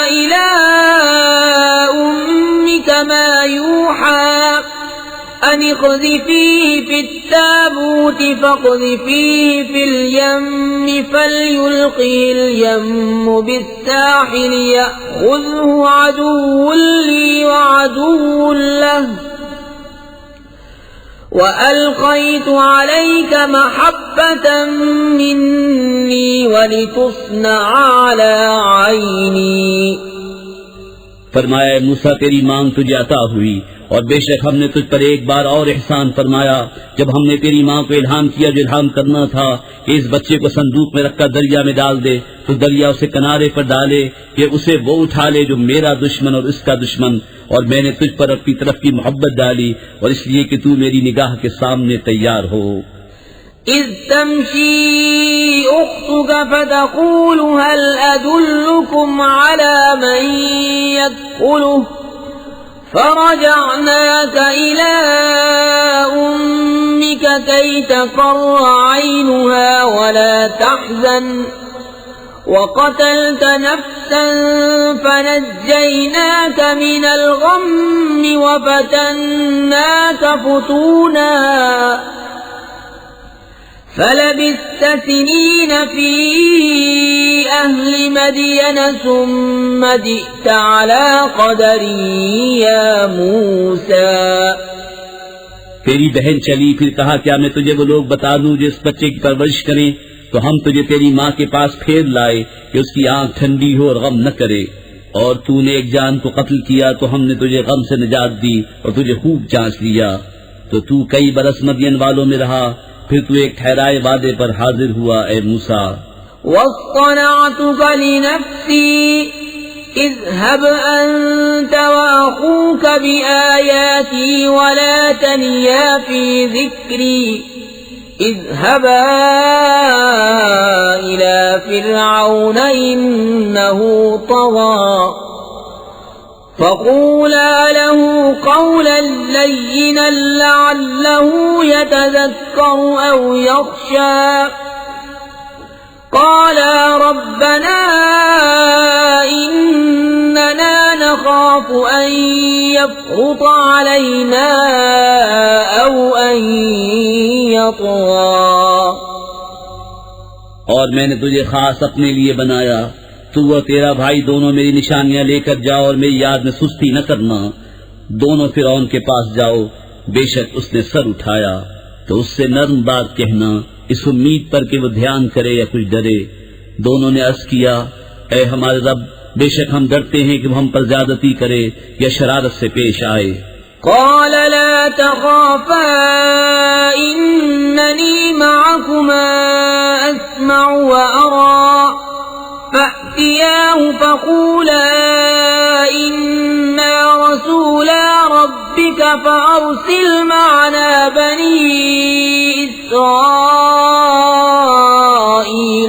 إِلَىٰ أُمِّكَ مَا يُوحَىٰ أَنِ اقْذِفِيهِ فِي التَّابُوتِ فَاقْذِفِيهِ فِي الْيَمِّ فَلْيُلْقِهِ الْيَمُّ بِالسَّاحِلِ يَأْخُذْهُ عَدُوٌّ لِّي وَعَدُوٌّ لَّهُ وَأَلْقَيْتُ عَلَيْكَ مَحَبَّةً مِّنِّي وَلِتُصْنَعَ عَلَىٰ عَيْنِي. فرمایا موسیٰ تیری مانگ تجھے عطا ہوئی اور بے شک ہم نے تجھ پر ایک بار اور احسان فرمایا جب ہم نے تیری ماں کو الہام کیا جو الہام کرنا تھا کہ اس بچے کو صندوق میں رکھ کر دریا میں ڈال دے تو دریا اسے کنارے پر ڈالے کہ اسے وہ اٹھا لے جو میرا دشمن اور اس کا دشمن. اور میں نے تجھ پر اپنی طرف کی محبت ڈالی اور اس لیے کہ تو میری نگاہ کے سامنے تیار ہو. إذ تمشي أختك فتقول هل أدلكم على من يدخله فرجعناك إلى أمك كي تقر عينها ولا تحزن وقتلت نفسا فنجيناك من الغم وفتناك فتونا فلبثت سنين في أهل مدين ثم جئت على قدر يا موسى. تیری بہن چلی پھر کہا کیا میں تجھے وہ لوگ بتا دوں جو اس بچے کی پرورش کریں تو ہم تجھے تیری ماں کے پاس پھیر لائے کہ اس کی آنکھ ٹھنڈی ہو اور غم نہ کرے. اور تو نے ایک جان کو قتل کیا تو ہم نے تجھے غم سے نجات دی اور تجھے خوب جانچ لیا تو تو کئی برس مدین والوں میں رہا پھر تو ایک ٹھہرائے وعدے پر حاضر ہوا اے موسیٰ. وَاصْطَنَعْتُكَ لِنَفْسِي اذْهَبْ أَنْتَ وَأَخُوكَ بِآيَاتِي وَلَا تَنِيَا فِي ذِكْرِي اذْهَبَا إِلَى فِرْعَوْنَ إِنَّهُ طَغَىٰ فَقُولَا لَهُ قَوْلًا لَّيِّنًا لَّعَلَّهُ يَتَذَكَّرُ أَوْ يَخْشَىٰ قَالَا رَبَّنَا إِنَّنَا نَخَافُ أَن يَفْرُطَ عَلَيْنَا أَوْ أَن يَطْغَىٰ. اور میں نے تجھے خاص اپنے لیے بنایا تو وہ تیرا بھائی دونوں میری نشانیاں لے کر جاؤ اور میری یاد میں سستی نہ کرنا. دونوں فرعون کے پاس جاؤ بے شک اس نے سر اٹھایا تو اس سے نرم بات کہنا اس امید پر کہ وہ دھیان کرے یا کچھ ڈرے. دونوں نے عرض کیا اے ہمارے رب بے شک ہم ڈرتے ہیں کہ وہ ہم پر زیادتی کرے یا شرارت سے پیش آئے. قال لا تخافا إنني معكما أسمع وأرى فأتياه فقولا إنا رسولا ربك فأرسل معنا بني إسرائيل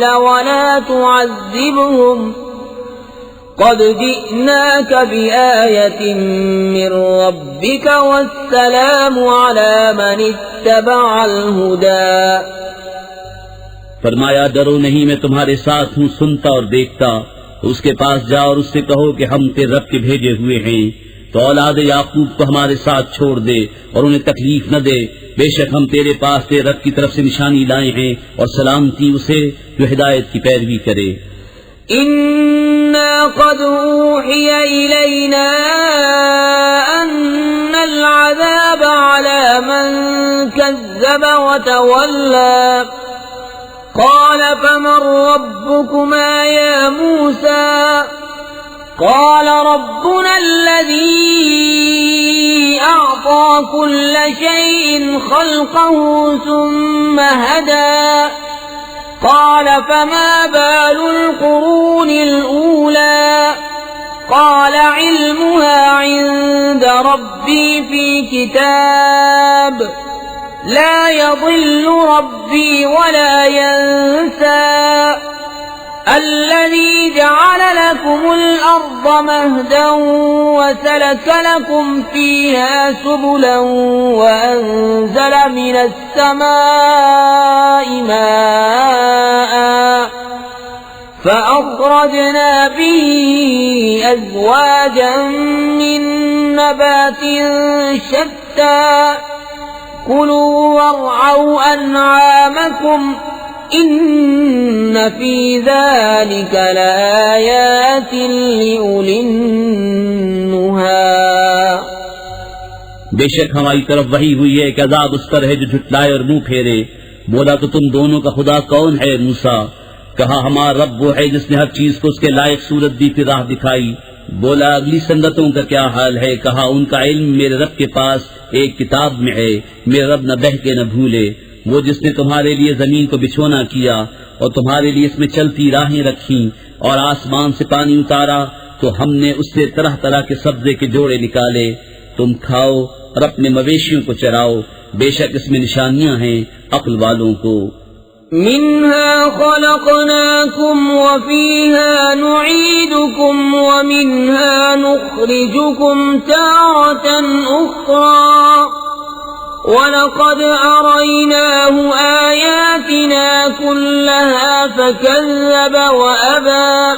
ولا تعذبهم قد جئناك بآية من ربك والسلام على من اتبع الهدى. فرمایا ڈرو نہیں، میں تمہارے ساتھ ہوں، سنتا اور دیکھتا. تو اس کے پاس جاؤ اور اس سے کہو کہ ہم تیرے رب کے بھیجے ہوئے ہیں، تو اولاد یعقوب کو ہمارے ساتھ چھوڑ دے اور انہیں تکلیف نہ دے. بے شک ہم تیرے پاس تیرے رب کی طرف سے نشانی لائے ہیں، اور سلامتی اسے جو ہدایت کی پیروی کرے. إنا قد أوحي إلينا أن العذاب على من كذب وتولى. قال فمن ربكما يا موسى؟ قال ربنا الذي أعطى كل شيء خلقه ثم هدى. قال فما بال القرون الأولى؟ قال علمها عند ربي في كتاب لا يضل ربي ولا ينسى. الذي جعل لكم الأرض مهدا وسلك لكم فيها سبلا وأنزل من السماء ماء فأخرجنا به أزواجا من نبات شتى كلوا وارعوا أنعامكم إن في ذلك لآيات لأولي النهى. بے شک ہماری طرف وحی ہوئی ہے کہ عذاب اس پر ہے جو جھٹلائے اور منہ پھیرے. بولا تو تم دونوں کا خدا کون ہے موسیٰ؟ کہا ہمارا رب وہ ہے جس نے ہر چیز کو اس کے لائق صورت دی، پھر راہ دکھائی. بولا اگلی سنتوں کا کیا حال ہے؟ کہا ان کا علم میرے رب کے پاس ایک کتاب میں ہے، میرے رب نہ بہکے نہ بھولے. وہ جس نے تمہارے لیے زمین کو بچھونا کیا اور تمہارے لیے اس میں چلتی راہیں رکھیں اور آسمان سے پانی اتارا، تو ہم نے اس سے طرح طرح کے سبزے کے جوڑے نکالے. تم کھاؤ اور اپنے مویشیوں کو چراؤ، بے شک اس میں نشانیاں ہیں عقل والوں کو. منها خلقناكم وفيها نعيدكم ومنها نخرجكم تارة أخرى وَلَقَدْ أَرَيْنَاهُ آيَاتِنَا كُلَّهَا فَكَذَّبَ وَأَبَى.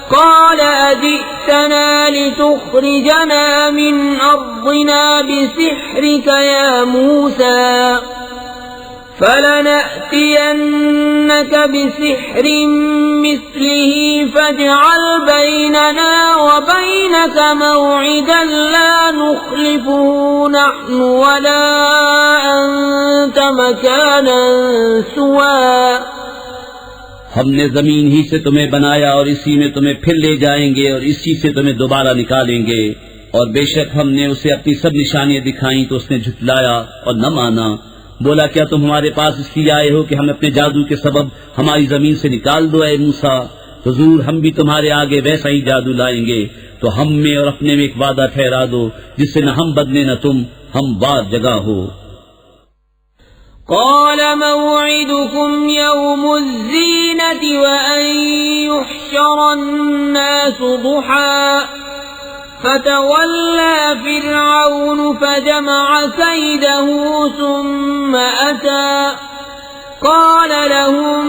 قَالَ أَجِئْتَنَا لِتُخْرِجَنَا مِنْ أَرْضِنَا بِسِحْرِكَ يَا مُوسَى؟ فَلَنَأْتِيَنَّكَ بِسِحْرٍ مِثْلِهِ فَاجْعَلْ بَيْنَنَا وَبَيْنَكَ مَوْعِدًا لَا نُخْلِفُهُ نَحْنُ وَلَا أَنْتَ مَكَانًا سُوًى. ہم نے زمین ہی سے تمہیں بنایا اور اسی میں تمہیں پھر لے جائیں گے اور اسی سے تمہیں دوبارہ نکالیں گے. اور بے شک ہم نے اسے اپنی سب نشانیاں دکھائیں تو اس نے جھٹلایا اور نہ مانا. بولا کیا تم ہمارے پاس اس لیے آئے ہو کہ ہم اپنے جادو کے سبب ہماری زمین سے نکال دو اے موسیٰ؟ حضور ہم بھی تمہارے آگے ویسا ہی جادو لائیں گے، تو ہم میں اور اپنے میں ایک وعدہ ٹھہرا دو جس سے نہ ہم بدلے نہ تم، ہم بار جگہ ہو. قال موعدكم يوم الزينة وأن يحشر الناس ضحى فتولى فرعون فجمع كيده ثم أتى. قال لهم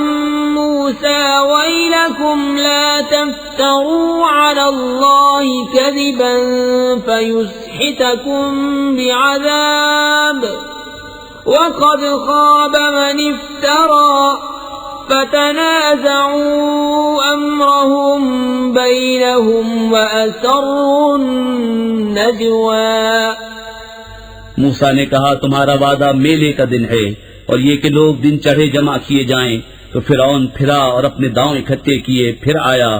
موسى ويلكم لا تفتروا على الله كذبا فيسحتكم بعذاب وقد خاب من افترى. فتنازعوا أمرهم بينهم وأسروا النجوى. موسیٰ نے کہا تمہارا وعدہ میلے کا دن ہے، اور یہ کہ لوگ دن چڑھے جمع کیے جائیں. تو فرعون پھرا اور اپنے داؤں اکٹھے کیے، پھر آیا.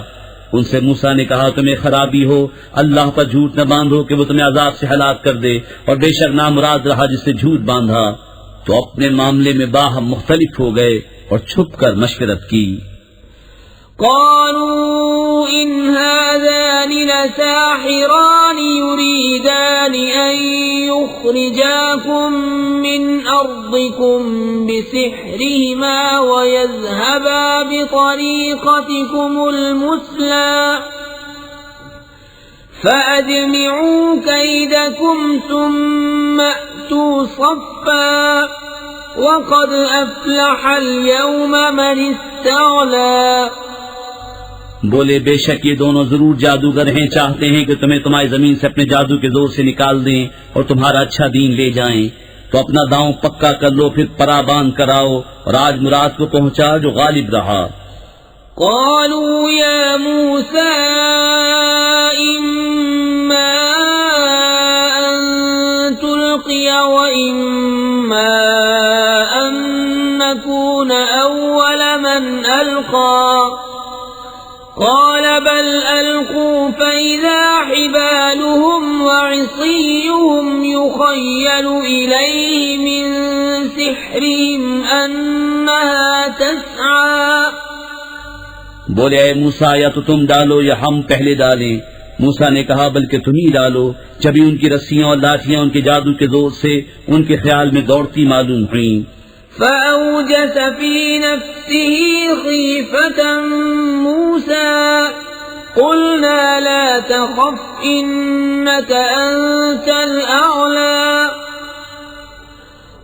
ان سے موسیٰ نے کہا تمہیں خرابی ہو، اللہ پر جھوٹ نہ باندھو کہ وہ تمہیں عذاب سے ہلاک کر دے، اور بے شک نامراد رہا جس سے جھوٹ باندھا. تو اپنے معاملے میں باہم مختلف ہو گئے اور چھپ کر مشورت کی. قالوا إن هذان لساحران يريدان أن يخرجاكم من أرضكم بسحرهما ويذهبا بطريقتكم المثلى فأجمعوا كيدكم ثم أتوا صفا وقد أفلح اليوم من استعلى. بولے بے شک یہ دونوں ضرور جادوگر ہیں، چاہتے ہیں کہ تمہیں تمہاری زمین سے اپنے جادو کے زور سے نکال دیں اور تمہارا اچھا دین لے جائیں. تو اپنا داؤں پکا کر لو، پھر پرا باندھ کراؤ اور آج مراد کو پہنچا جو غالب رہا. قالوا يا موسى إما أن تلقي وإما أن نكون أول من ألقى قال بل ألقوا فإذا حبالهم وعصيهم يخيل إليه من سحرهم أنها تسعى. بولے اے موسیٰ یا تو تم ڈالو یا ہم پہلے ڈالیں. موسیٰ نے کہا بلکہ تم ہی ڈالو. جبھی ان کی رسیاں اور لاٹیاں ان کے جادو کے زور سے ان کے خیال میں دوڑتی معلوم ہوئیں. فأوجس في نفسه خيفة موسى قلنا لا تخف إنك أنت الأعلى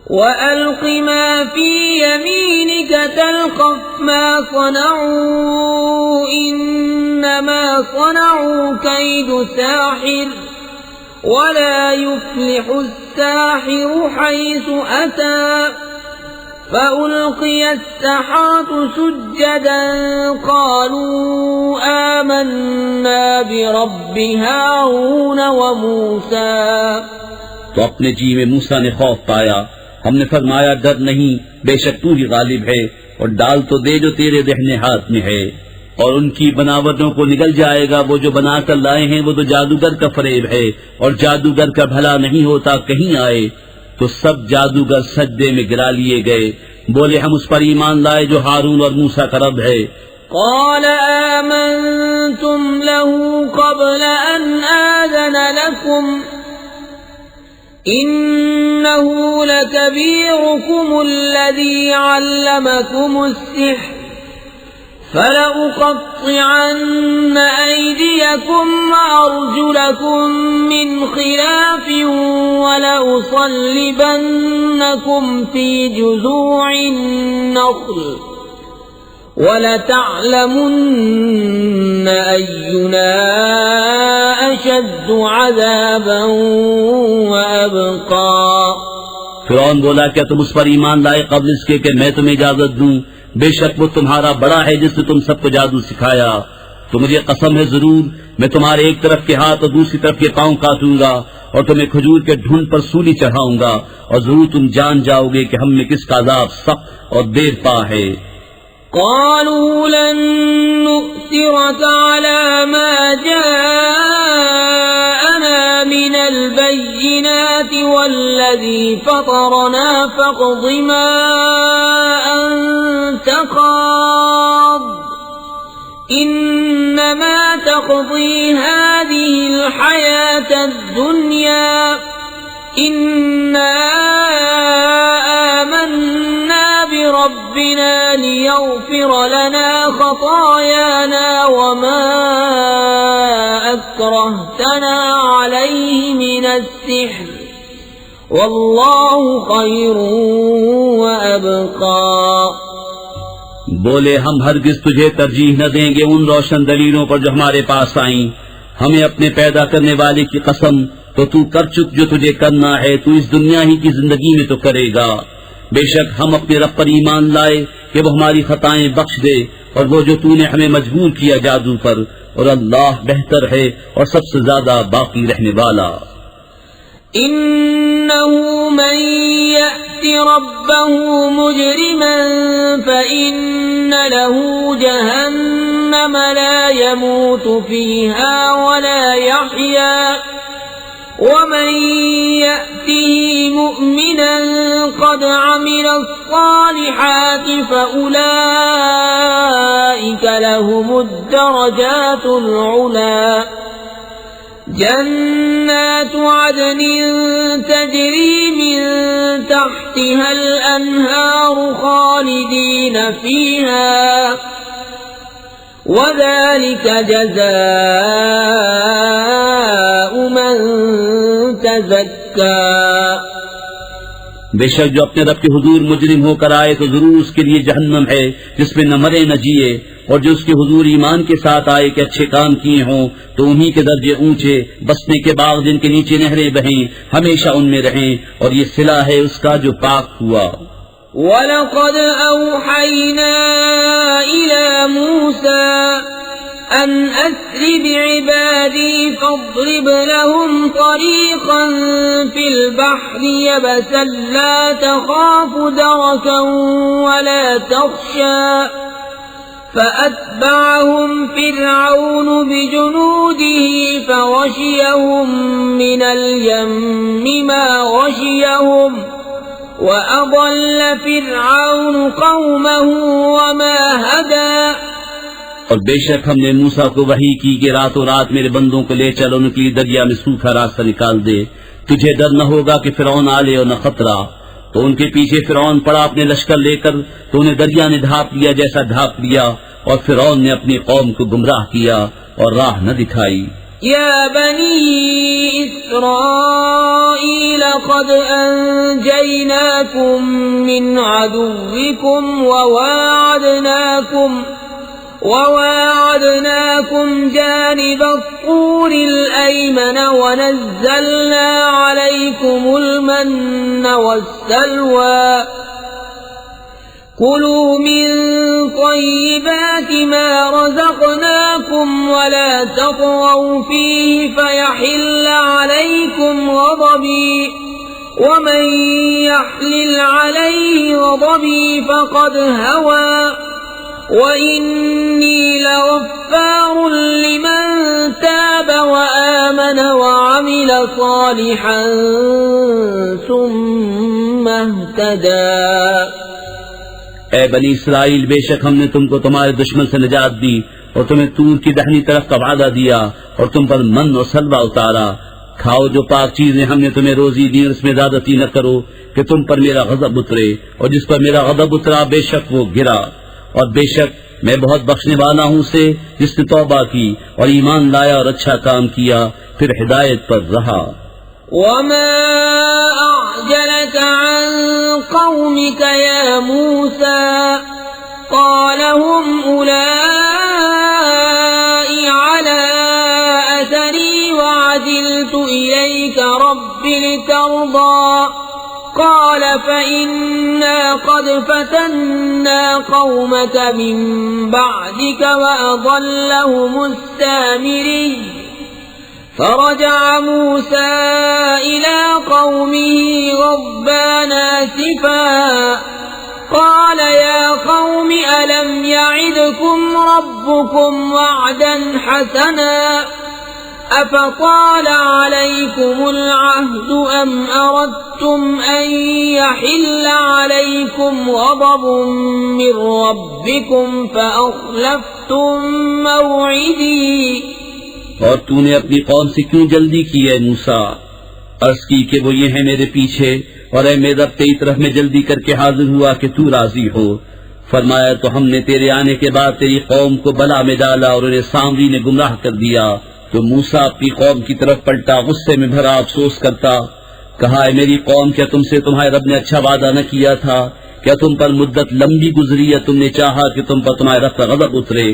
وألق ما في يمينك تلقف ما صنعوا إنما صنعوا كيد ساحر ولا يفلح الساحر حيث أتى. فألقي السحرة سجدا قالوا آمنا برب هارون وموسى. تو اپنے جی میں موسیٰ نے خوف پایا. ہم نے فرمایا ڈر نہیں، بے شک تو ہی غالب ہے، اور ڈال تو دے جو تیرے دہنے ہاتھ میں ہے. اور ان کی بناوٹوں کو نگل جائے گا، وہ جو بنا کر لائے ہیں وہ تو جادوگر کا فریب ہے، اور جادوگر کا بھلا نہیں ہوتا کہیں آئے. تو سب جادوگر سجدے میں گرا لیے گئے. بولے ہم اس پر ایمان لائے جو ہارون اور موسیٰ کا رب ہے. قال آمنتم له قبل أن آذن لكم إنه لكبيركم الذي علمكم السحر فلأقطعن أيديكم وأرجلكم من خلاف ولأصلبنكم في جذوع النخل وَلَتَعْلَمُنَّ أَيُّنَا أَشَدُّ عَذَابًا وَأَبْقَى. فرعون بولا کیا تم اس پر ایمان لائے قبل اس کے کہ میں تمہیں اجازت دوں؟ بے شک وہ تمہارا بڑا ہے جس نے تم سب کو جادو سکھایا. تو مجھے قسم ہے ضرور میں تمہارے ایک طرف کے ہاتھ اور دوسری طرف کے پاؤں کاٹوں گا اور تمہیں کھجور کے ڈھونڈ پر سولی چڑھاؤں گا، اور ضرور تم جان جاؤ گے کہ ہم نے کس کا عذاب سخت اور دیر پا ہے. قالوا لن نؤثرك على ما جاءنا من البينات والذي فطرنا فاقض ما أنت قاض إنما تقضي هذه الحياة الدنيا إنا آمنا بربنا ليغفر لنا خطايانا وما أكرهتنا عليه من السحر والله خير وأبقى. بولے ہم ہرگز تجھے ترجیح نہ دیں گے ان روشن دلیلوں پر جو ہمارے پاس آئیں. ہمیں اپنے پیدا کرنے والے کی قسم تو تو کر چک جو تجھے کرنا ہے، تو اس دنیا ہی کی زندگی میں تو کرے گا. بے شک ہم اپنے رب پر ایمان لائے کہ وہ ہماری خطائیں بخش دے، اور وہ جو تو نے ہمیں مجبور کیا جادو پر، اور اللہ بہتر ہے اور سب سے زیادہ باقی رہنے والا. إنه من يأت ربه مجرما فإن له جهنم لا يموت فيها ولا يحيا ومن يأته مؤمنا قد عمل الصالحات فأولئك لهم الدرجات العلى جنات عدن تجري من تحتها الأنهار خالدين فيها وذلك جزاء من تزكى. بے شک جو اپنے رب کے حضور مجرم ہو کر آئے تو ضرور اس کے لیے جہنم ہے جس میں نہ مرے نہ جیے، اور جو اس کے حضور ایمان کے ساتھ آئے کہ اچھے کام کیے ہوں تو انہی کے درجے اونچے، بسنے کے باغ جن کے نیچے نہریں بہیں، ہمیشہ ان میں رہیں، اور یہ صلہ ہے اس کا جو پاک ہوا. وَلَقَدْ أَوْحَيْنَا إِلَى مُوسَى أَنْ أَسْرِ بِعِبَادِي فَاضْرِبْ لَهُمْ طَرِيقًا فِي الْبَحْرِ يَبَسًا لَا تَخَافُ دَرَكًا وَلَا تَخْشَى فَأَتْبَعَهُمْ فِرْعَوْنُ بِجُنُودِهِ فَغَشِيَهُمْ مِنَ الْيَمِّ مَا غَشِيَهُمْ وَأَضَلَّ فِرْعَوْنُ قَوْمَهُ وَمَا هَدَى. اور بے شک ہم نے موسیٰ کو وحی کی کہ راتوں رات میرے بندوں کو لے چل، ان کے لیے دریا میں سوکھا راستہ نکال دے، تجھے ڈر نہ ہوگا کہ فرعون آ لے اور نہ خطرہ. تو ان کے پیچھے فرعون پڑا اپنے لشکر لے کر، تو انہیں دریا نے ڈھانپ لیا جیسا ڈھانپ لیا، اور فرعون نے اپنی قوم کو گمراہ کیا اور راہ نہ دکھائی. يا بني إسرائيل قد أنجيناكم من عدوكم وواعدناكم جانب الطور الأيمن ونزلنا عليكم المن والسلوى كلوا من طيبات ما رزقناكم ولا تطغوا فيه فيحل عليكم غضبي ومن يحلل عليه غضبي فقد هوى وإني لغفار لمن تاب وآمن وعمل صالحا ثم اهتدى. اے بنی اسرائیل، بے شک ہم نے تم کو تمہارے دشمن سے نجات دی اور تمہیں طور کی دہنی طرف کا وعدہ دیا اور تم پر من اور سلوہ اتارا. کھاؤ جو پاک چیزیں ہم نے تمہیں روزی دی، اور اس میں زیادتی نہ کرو کہ تم پر میرا غضب اترے، اور جس پر میرا غضب اترا بے شک وہ گرا. اور بے شک میں بہت بخشنے والا ہوں سے جس نے توبہ کی اور ایمان لایا اور اچھا کام کیا پھر ہدایت پر رہا. وما أعجلك عن قومك يا موسى قال هم أولئك على أثري وعجلت إليك رب لترضى قال فإنا قد فتنا قومك من بعدك وأضلهم السامري فرجع موسى إلى قومه غضبان آسفا قال يا قوم ألم يعدكم ربكم وعدا حسنا أفطال عليكم العهد أم أردتم أن يحل عليكم غضب من ربكم فأخلفتم موعدي. اور تو نے اپنی قوم سے کیوں جلدی کی اے موسیٰ؟ عرض کی کہ وہ یہ ہے میرے پیچھے، اور اے میرے رب تیری طرف میں جلدی کر کے حاضر ہوا کہ تو راضی ہو. فرمایا تو ہم نے تیرے آنے کے بعد تیری قوم کو بلا میں ڈالا اور انہیں سامری نے گمراہ کر دیا. تو موسیٰ اپنی قوم کی طرف پلٹا غصے میں بھرا افسوس کرتا. کہا اے میری قوم، کیا تم سے تمہارے رب نے اچھا وعدہ نہ کیا تھا؟ کیا تم پر مدت لمبی گزری یا تم نے چاہا کہ تم پر تمہارے رب کا غضب اترے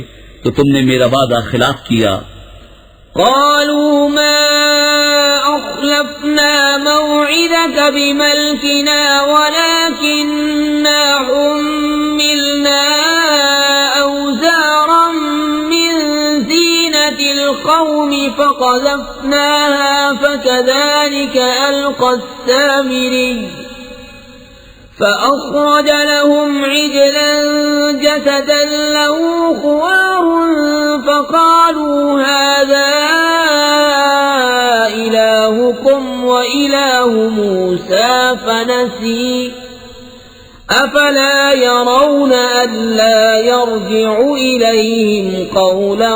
تو تم نے میرا وعدہ خلاف کیا. قالوا ما أخلفنا موعدك بملكنا ولكننا حملنا أوزارا من زينة القوم فقذفناها فكذلك ألقى السامري فأخرج لهم عجلا جسدا له خوار فقالوا هذا إلهكم وإله موسى فنسي أفلا يرون ألا يرجع إليهم قولا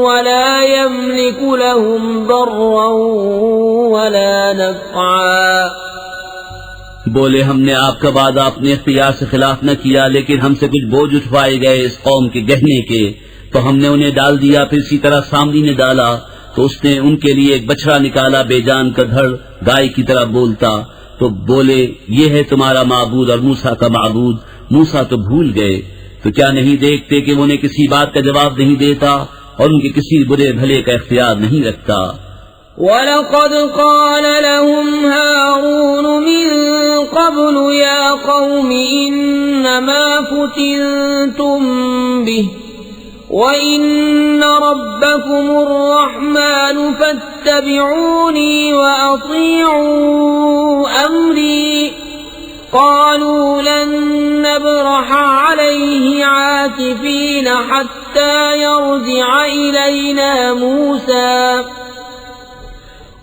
ولا يملك لهم ضرا ولا نفعا. بولے ہم نے آپ کا وعدہ اپنے اختیار سے خلاف نہ کیا، لیکن ہم سے کچھ بوجھ اٹھوائے گئے اس قوم کے گہنے کے، تو ہم نے انہیں ڈال دیا. پھر اسی طرح سامری نے ڈالا تو اس نے ان کے لیے ایک بچڑا نکالا، بے جان کا دھڑ گائے کی طرح بولتا. تو بولے یہ ہے تمہارا معبود اور موسیٰ کا معبود. موسیٰ تو بھول گئے، تو کیا نہیں دیکھتے کہ وہ انہیں کسی بات کا جواب نہیں دیتا اور ان کے کسی برے بھلے کا اختیار نہیں رکھتا. وَلَقَدْ قَالَ لَهُمْ هَارُونُ مِن قَبْلُ يَا قَوْمِ إِنَّمَا فُتِنْتُمْ بِهِ وَإِنَّ رَبَّكُمُ الرَّحْمَنُ فَاتَّبِعُونِي وَأَطِيعُوا أَمْرِي. قَالُوا لَن نَّبْرَحَ عَلَيْهِ عَاكِفِينَ حَتَّى يَرْجِعَ إِلَيْنَا مُوسَى.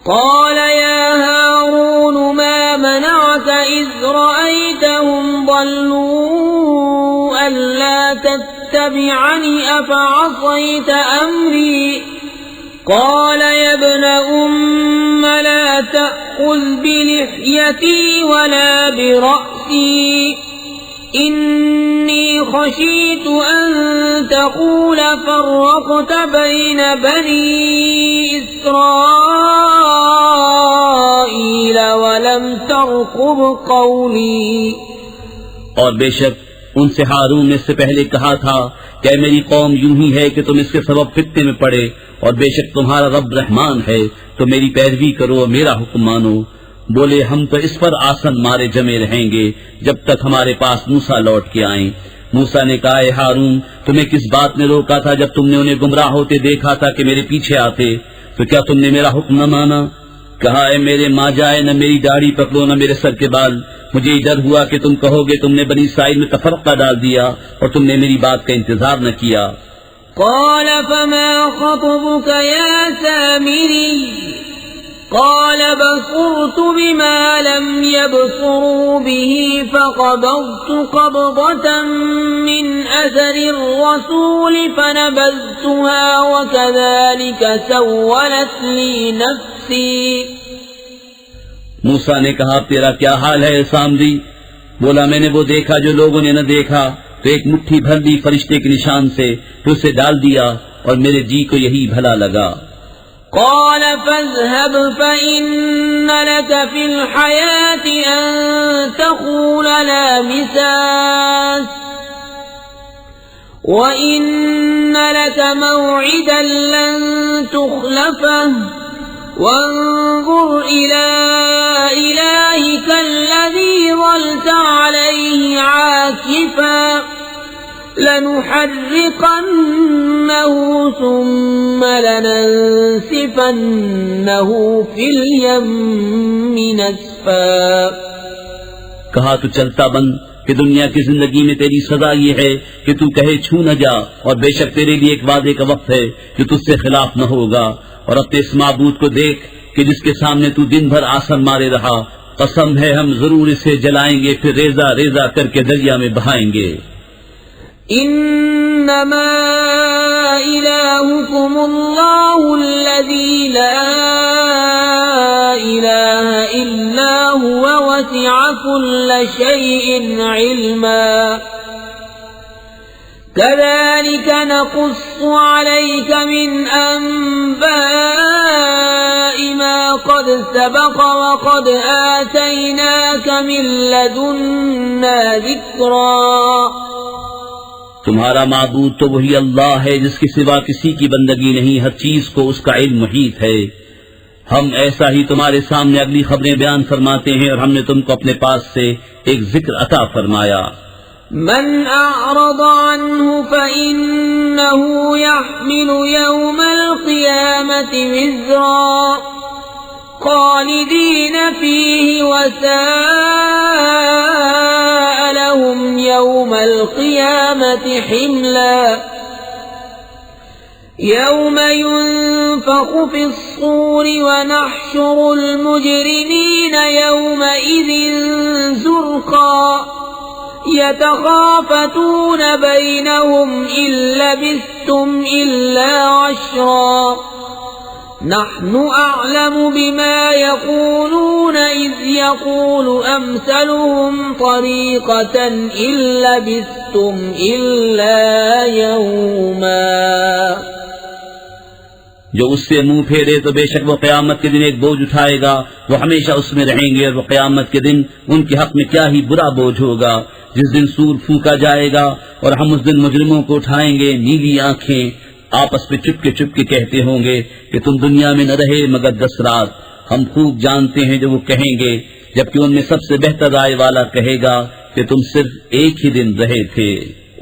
قال يا هارون ما منعك إذ رأيتهم ضلوا ألا تتبعني أفعصيت أمري. قال يا ابن أم لا تأخذ بلحيتي ولا برأسي إني خشيت أن تقول فرقت بين بني إسرائيل ولم ترقب قولي. اور بے شک ان سے ہارون نے اس سے پہلے کہا تھا کہ اے میری قوم یوں ہی ہے کہ تم اس کے سبب فتنے میں پڑے، اور بے شک تمہارا رب رحمان ہے تو میری پیروی کرو اور میرا حکم مانو. بولے ہم تو اس پر آسن مارے جمے رہیں گے جب تک ہمارے پاس موسیٰ لوٹ کے آئیں. موسیٰ نے کہا اے ہارون تمہیں کس بات نے روکا تھا جب تم نے انہیں گمراہ ہوتے دیکھا تھا کہ میرے پیچھے آتے، تو کیا تم نے میرا حکم نہ مانا؟ کہا اے میرے ماں جائے نہ میری داڑھی پکڑو نہ میرے سر کے بال. مجھے ڈر ہوا کہ تم کہو گے تم نے بنی اسرائیل میں تفرقہ ڈال دیا اور تم نے میری بات کا انتظار نہ کیا. قال فما خطبك يا سامري. قال بصرت بما لم يبصروا به فقبضت قبضة من أثر الرسول فنبذتها وكذلك سولت لي نفسي. موسیٰ نے کہا تیرا کیا حال ہے سامری؟ بولا میں نے وہ دیکھا جو لوگوں نے نہ دیکھا، تو ایک مٹھی بھر دی فرشتے کے نشان سے، پھر اسے ڈال دیا اور میرے جی کو یہی بھلا لگا. قال فاذهب فإن لك في الحياة أن تقول لا مساس وإن لك موعدا لن تخلفه وانظر إلى إلهك الذي ظلت عليه عاكفا لنحرقنه ثم لننسفنه في اليم نسفا. کہا تو چلتا بن کہ دنیا کی زندگی میں تیری سزا یہ ہے کہ تو کہے چھو نہ جا، اور بے شک تیرے لیے ایک وعدے کا وقت ہے جو تجھ سے خلاف نہ ہوگا. اور اپنے اس معبود کو دیکھ کہ جس کے سامنے تو دن بھر آسن مارے رہا، قسم ہے ہم ضرور اسے جلائیں گے پھر ریزہ ریزہ کر کے دریا میں بہائیں گے. انما الہکم اللہ الذی لا الہ الا هو وسع كل شیء علما كذلك نقص عليك من أنباء ما قد سبق وقد آتيناك من لدنا ذكرا. تمہارا معبود تو وہی اللہ ہے جس کے سوا کسی کی بندگی نہیں، ہر چیز کو اس کا علم محیط ہے. ہم ایسا ہی تمہارے سامنے اگلی خبریں بیان فرماتے ہیں، اور ہم نے تم کو اپنے پاس سے ایک ذکر عطا فرمایا. من أعرض عنه فإنه يحمل يوم القيامة وزرا خالدين فيه وساء لهم يوم القيامة حملا. يوم ينفخ في الصور ونحشر المجرمين يومئذ زرقا يتخافتون بينهم إن لبثتم إلا عشرا نحن أعلم بما يقولون إذ يقول أمثلهم طريقة إن لبثتم إلا يوما. جو اس سے منہ پھیرے تو بے شک وہ قیامت کے دن ایک بوجھ اٹھائے گا، وہ ہمیشہ اس میں رہیں گے، اور وہ قیامت کے دن ان کے حق میں کیا ہی برا بوجھ ہوگا جس دن سور پھونکا جائے گا، اور ہم اس دن مجرموں کو اٹھائیں گے نیلی آنکھیں، آپس میں چپ کے کہتے ہوں گے کہ تم دنیا میں نہ رہے مگر 10 رات. ہم خوب جانتے ہیں جو وہ کہیں گے، جبکہ ان میں سب سے بہتر رائے والا کہے گا کہ تم صرف ایک ہی دن رہے تھے.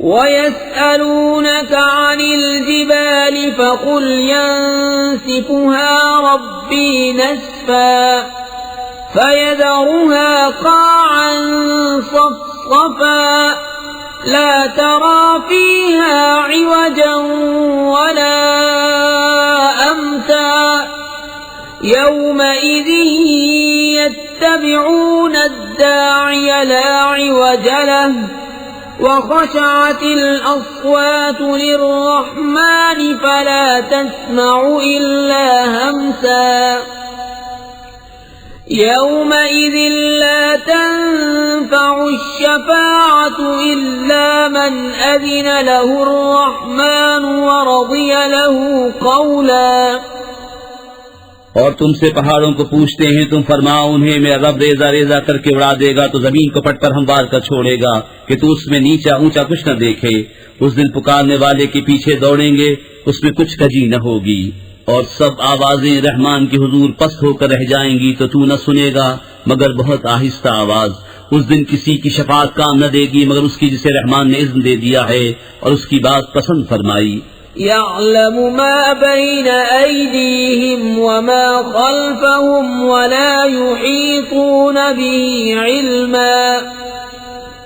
وَيَسْأَلُونَكَ عَنِ الْجِبَالِ فَقُلْ يَنسِفُهَا رَبِّي نَسْفًا فَيَذَرُهَا قَاعًا صَفْصَفًا لا ترى فيها عوجا ولا أمتا يومئذ يتبعون الداعي لا عوج له وخشعت الأصوات للرحمن فلا تسمع إلا همسا يومئذ لا تنفع الشفاعة إلا من أذن له الرحمن ورضي له قولا. اور تم سے پہاڑوں کو پوچھتے ہیں، تم فرماؤ انہیں میرا رب ریزہ ریزہ کر کے اڑا دے گا تو زمین کو پٹ پر ہموار کر چھوڑے گا کہ تو اس میں نیچا اونچا کچھ نہ دیکھے. اس دن پکارنے والے کے پیچھے دوڑیں گے، اس میں کچھ کجی نہ ہوگی، اور سب آوازیں رحمان کے حضور پست ہو کر رہ جائیں گی تو نہ سنے گا مگر بہت آہستہ آواز. اس دن کسی کی شفاعت کام نہ دے گی مگر اس کی جسے رحمان نے اذن دے دیا ہے اور اس کی بات پسند فرمائی. يعلم ما بين أيديهم وما خلفهم ولا يحيطون به علما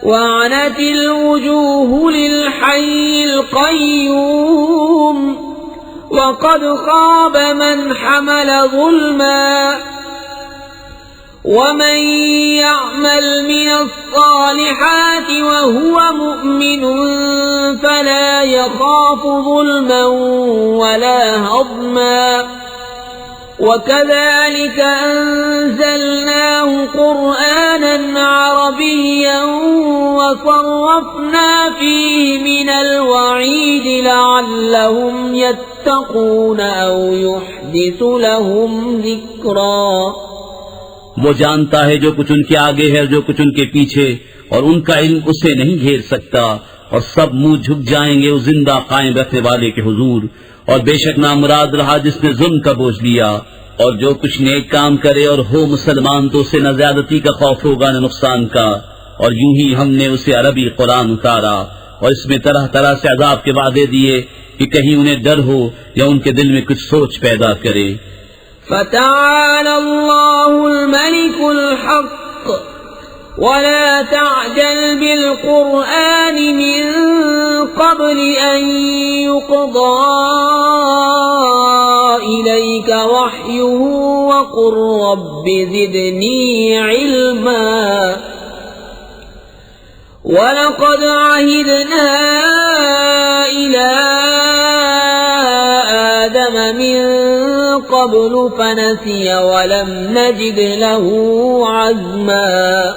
وعنت الوجوه للحي القيوم وقد خاب من حمل ظلما ومن يعمل من الصالحات وهو مؤمن فلا يخاف ظلما ولا هضما وكذلك أنزلناه قرآنا عربيا وصرفنا فيه من الوعيد لعلهم يتقون أو يحدث لهم ذكرا. وہ جانتا ہے جو کچھ ان کے آگے ہے اور جو کچھ ان کے پیچھے، اور ان کا علم اسے نہیں گھیر سکتا، اور سب منہ جھک جائیں گے اس زندہ قائم رکھنے والے کے حضور. اور بے شک نامراد رہا جس نے ظلم کا بوجھ لیا، اور جو کچھ نیک کام کرے اور ہو مسلمان تو اسے نہ زیادتی کا خوف ہوگا نہ نقصان کا. اور یوں ہی ہم نے اسے عربی قرآن اتارا اور اس میں طرح طرح سے عذاب کے وعدے دیے کہ کہیں انہیں ڈر ہو یا ان کے دل میں کچھ سوچ پیدا کرے. فتعالى الله الملك الحق ولا تعجل بالقرآن من قبل أن يقضى إليك وحيه وقل رب زدني علما ولقد عهدنا إلى آدم من قبل فنسي ولم نجد له عزما.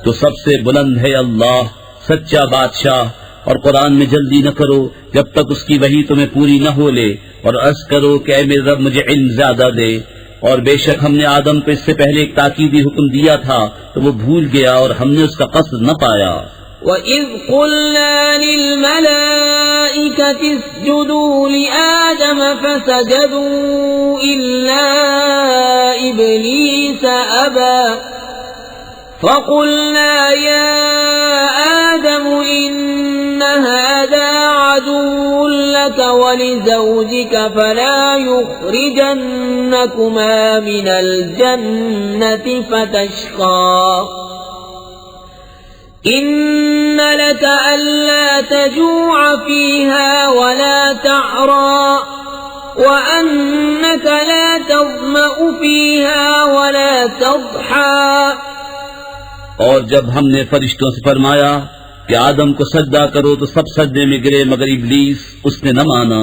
تو سب سے بلند ہے اللہ سچا بادشاہ، اور قرآن میں جلدی نہ کرو جب تک اس کی وحی تمہیں پوری نہ ہو لے، اور عرض کرو کہ اے میرے رب مجھے علم زیادہ دے. اور بے شک ہم نے آدم کو اس سے پہلے ایک تاکیدی حکم دیا تھا تو وہ بھول گیا اور ہم نے اس کا قصد نہ پایا. وَإِذْ قُلْنَا لِلْمَلَائِكَةِ اسْجُدُوا لِآدَمَ فَسَجَدُوا إِلَّا إِبْلِيسَ أَبَى فَقُلْنَا يَا آدَمُ إِنَّ هَذَا عَدُوٌّ لَكَ وَلِزَوْجِكَ فَلَا يُخْرِجَنَّكُمَا مِنَ الْجَنَّةِ فَتَشْقَى. إِنَّ لَكَ أَلَّا تَجُوعَ فِيهَا وَلَا تَعْرَى وَأَنَّكَ لَا تَظْمَأُ فِيهَا وَلَا تَضْحَى اور جب ہم نے فرشتوں سے فرمایا کہ آدم کو سجدہ کرو تو سب سجدے میں گرے مگر ابلیس اس نے نہ مانا،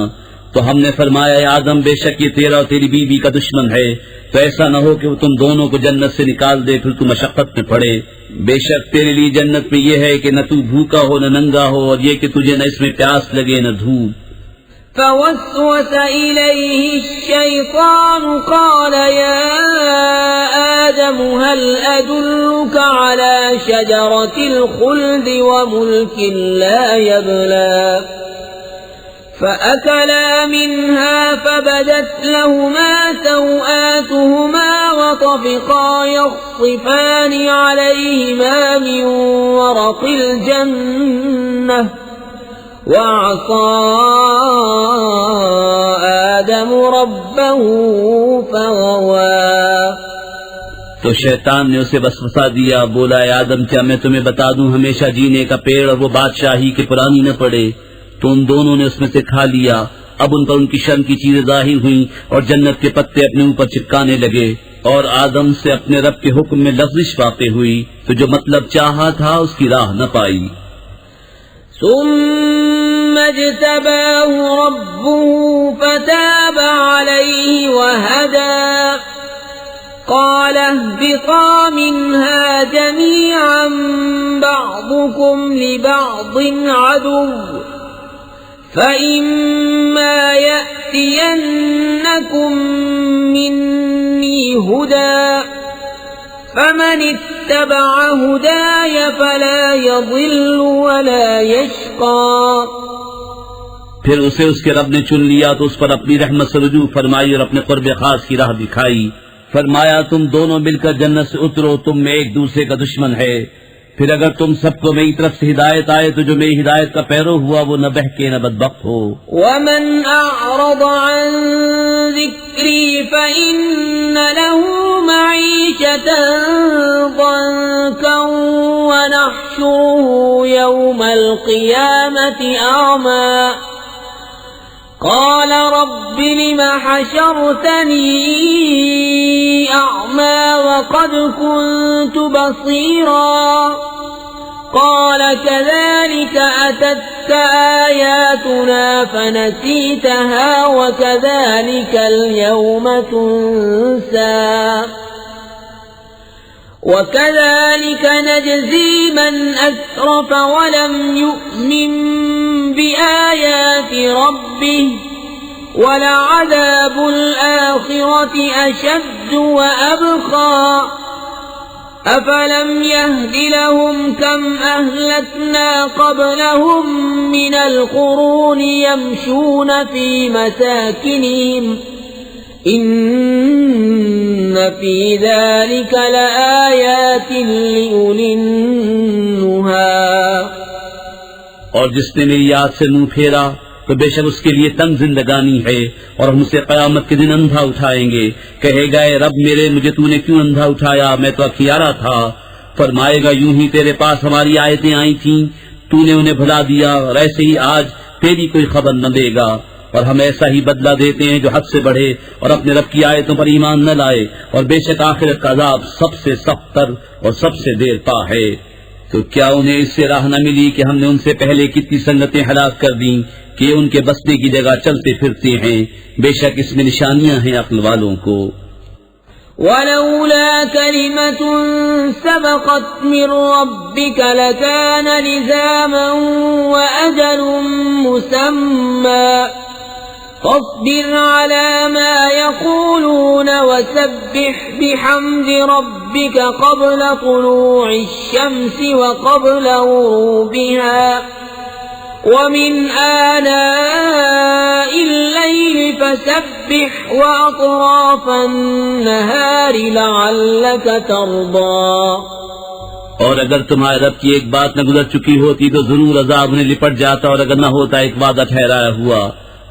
تو ہم نے فرمایا اے آدم بے شک یہ تیرا اور تیری بیوی کا دشمن ہے، تو ایسا نہ ہو کہ وہ تم دونوں کو جنت سے نکال دے پھر تم مشقت میں پڑے۔ بے شک تیرے لیے جنت میں یہ ہے کہ نہ تو بھوکا ہو نہ ننگا ہو، اور یہ کہ تجھے نہ اس میں پیاس لگے نہ دھوپ۔ فوسوس إليه الشيطان قال يا آدم هل أدلك على شجرة الخلد وملك لا يبلى فأكلا منها فبدت لهما سوآتهما وطفقا يخصفان عليهما من ورق الجنة وعصى آدم ربه فغوى۔ تو شیطان نے اسے وسوسہ دیا، بولا اے آدم کیا میں تمہیں بتا دوں ہمیشہ جینے کا پیڑ اور وہ بادشاہی کے پرانی نہ پڑے؟ تو ان دونوں نے اس میں سے کھا لیا۔ اب ان پر ان کی شرم کی چیزیں ظاہر ہوئیں اور جنت کے پتے اپنے اوپر چپکانے لگے، اور آدم سے اپنے رب کے حکم میں لفظش واقع ہوئی، تو جو مطلب چاہا تھا اس کی راہ نہ پائی۔ ثم اجتباه ربه فتاب عليه وهدى قال اهبطا منها جميعا بعضكم لبعض عدو فإما يأتينكم مني هدى فمن اتبع هداي فلا يضل ولا يشقى۔ پھر اسے اس کے رب نے چن لیا تو اس پر اپنی رحمت سے رجوع فرمائی اور اپنے قرب خاص کی راہ دکھائی۔ فرمایا تم دونوں مل کر جنت سے اترو، تم میں ایک دوسرے کا دشمن ہے، پھر اگر تم سب کو میری طرف سے ہدایت آئے تو جو میری ہدایت کا پیرو ہوا وہ نہ بہکے نہ بدبخت ہو۔ ومن اعرض عن ذکری فإن له معیشة ضنکا ونحشره يوم القیامة اعمى قال رب لم حشرتني أعمى وقد كنت بصيرا قال كذلك أتتك آياتنا فنسيتها وكذلك اليوم تنسى وكذلك نجزي من أسرف ولم يؤمن بآيات ربه ولعذاب الآخرة أشد وأبقى أفلم يهد لهم كم أهلكنا قبلهم من القرون يمشون في مساكنهم إن في ذلك لآيات لأولي النهى۔ اور جس نے میری یاد سے منہ پھیرا تو بے شک اس کے لیے تنگ زندگانی ہے، اور ہم اسے قیامت کے دن اندھا اٹھائیں گے۔ کہے گا اے رب میرے مجھے تو نے کیوں اندھا اٹھایا، میں تو اکھیارا تھا۔ فرمائے گا یوں ہی تیرے پاس ہماری آیتیں آئی تھیں، تو نے انہیں بھلا دیا، اور ایسے ہی آج تیری کوئی خبر نہ دے گا۔ اور ہم ایسا ہی بدلہ دیتے ہیں جو حد سے بڑھے اور اپنے رب کی آیتوں پر ایمان نہ لائے، اور بے شک آخرت کا عذاب سب سے سخت تر اور سب سے دیر پا ہے۔ تو کیا انہیں اس سے راہ نہ ملی کہ ہم نے ان سے پہلے کتنی سنتیں ہلاک کر دیں کہ ان کے بسنے کی جگہ چلتے پھرتے ہیں؟ بے شک اس میں نشانیاں ہیں عقل والوں کو۔ ولولا كلمة سبقت من ربك لكان لزاما وأجل مسمى فاصبر على ما يقولون وسبح بحمد ربك قبل طلوع الشمس وقبل غروبها ومن آناء الليل فسبح وأطراف النهار لعلك ترضى۔ اور اگر تمہارے رب کی ایک بات نہ گزر چکی ہوتی تو ضرور عذاب انہیں لپٹ جاتا، اور اگر نہ ہوتا ایک وعدہ ٹھہرایا ہوا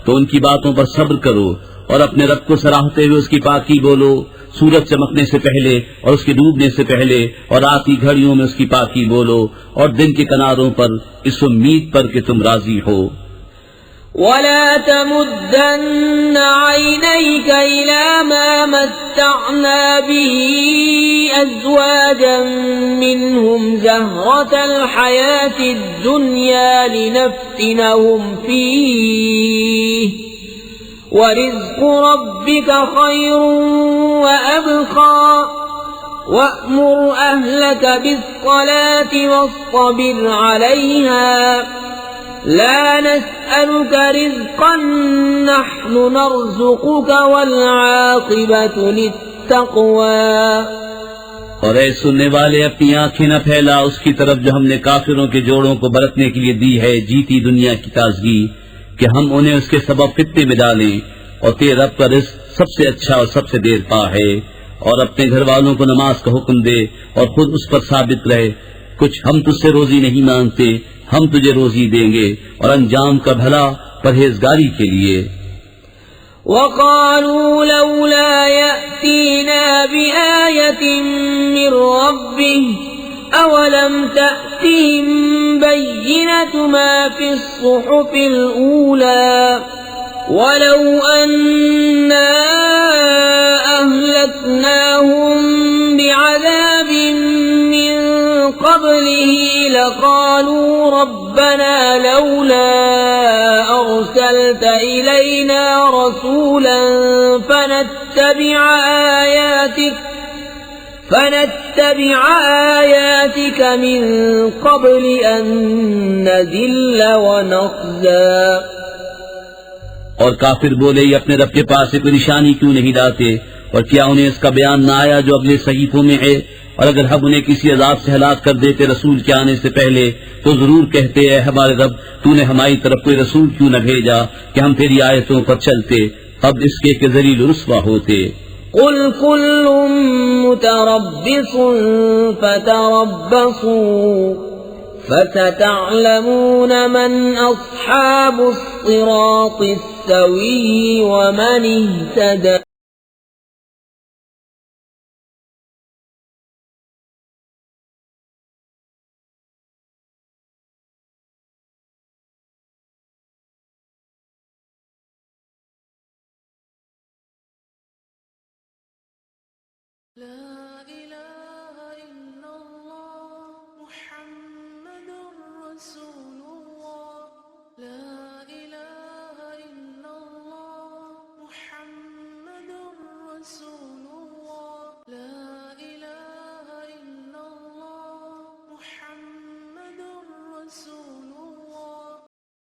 تو ان کی باتوں پر صبر کرو، اور اپنے رب کو سراہتے ہوئے اس کی پاکی بولو، سورج چمکنے سے پہلے اور اس کے ڈوبنے سے پہلے، اور رات کی گھڑیوں میں اس کی پاکی بولو، اور دن کے کناروں پر اس امید پر کہ تم راضی ہو۔ ولا تمدن عينيك إلى ما متعنا به أزواجا منهم زهرة الحياة الدنيا لنفتنهم فيه ورزق ربك خير وأبقى وأمر أهلك بالصلاة واصطبر عليها لا نسألك رزقا نحن نرزقك والعاقبة للتقوى۔ اور اے سننے والے، اپنی آنکھیں نہ پھیلا اس کی طرف جو ہم نے کافروں کے جوڑوں کو برتنے کے لیے دی ہے جیتی دنیا کی تازگی، کہ ہم انہیں اس کے سبب فتنے میں ڈالیں، اور تیرے رب کا رزق سب سے اچھا اور سب سے دیر پا ہے۔ اور اپنے گھر والوں کو نماز کا حکم دے اور خود اس پر ثابت رہے، کچھ ہم تجھ سے روزی نہیں مانگتے، ہم تجھے روزی دیں گے، اور انجام کا بھلا پرہیزگاری کے لیے۔ وقالوا لولا يأتينا بآية من ربه أولم تأتهم بينة ما في الصحف الأولى ولو أنا أهلكناهم بعذاب من قبله لقالوا ربنا لولا أرسلت إلينا رسولا فنتبع آياتك من قبل أن نذل ونخزى۔ اور کافر بولے، یہ اپنے رب کے پاس سے کوئی نشانی کیوں نہیں لاتے، اور کیا انہیں اس کا بیان نہ آیا جو اگلے صحیفوں میں ہے؟ اور اگر ہم انہیں کسی عذاب سے ہلاک کر دیتے رسول کے آنے سے پہلے تو ضرور کہتے، اے ہمارے رب، تو نے ہماری طرف کوئی رسول کیوں نہ بھیجا کہ ہم تیری آیتوں پر چلتے، اب اس کے کہ ذلیل و رسوا ہوتے۔ قل كل متربص فتربصوا فستعلمون من أصحاب الصراط السوي ومن اهتدى۔ لا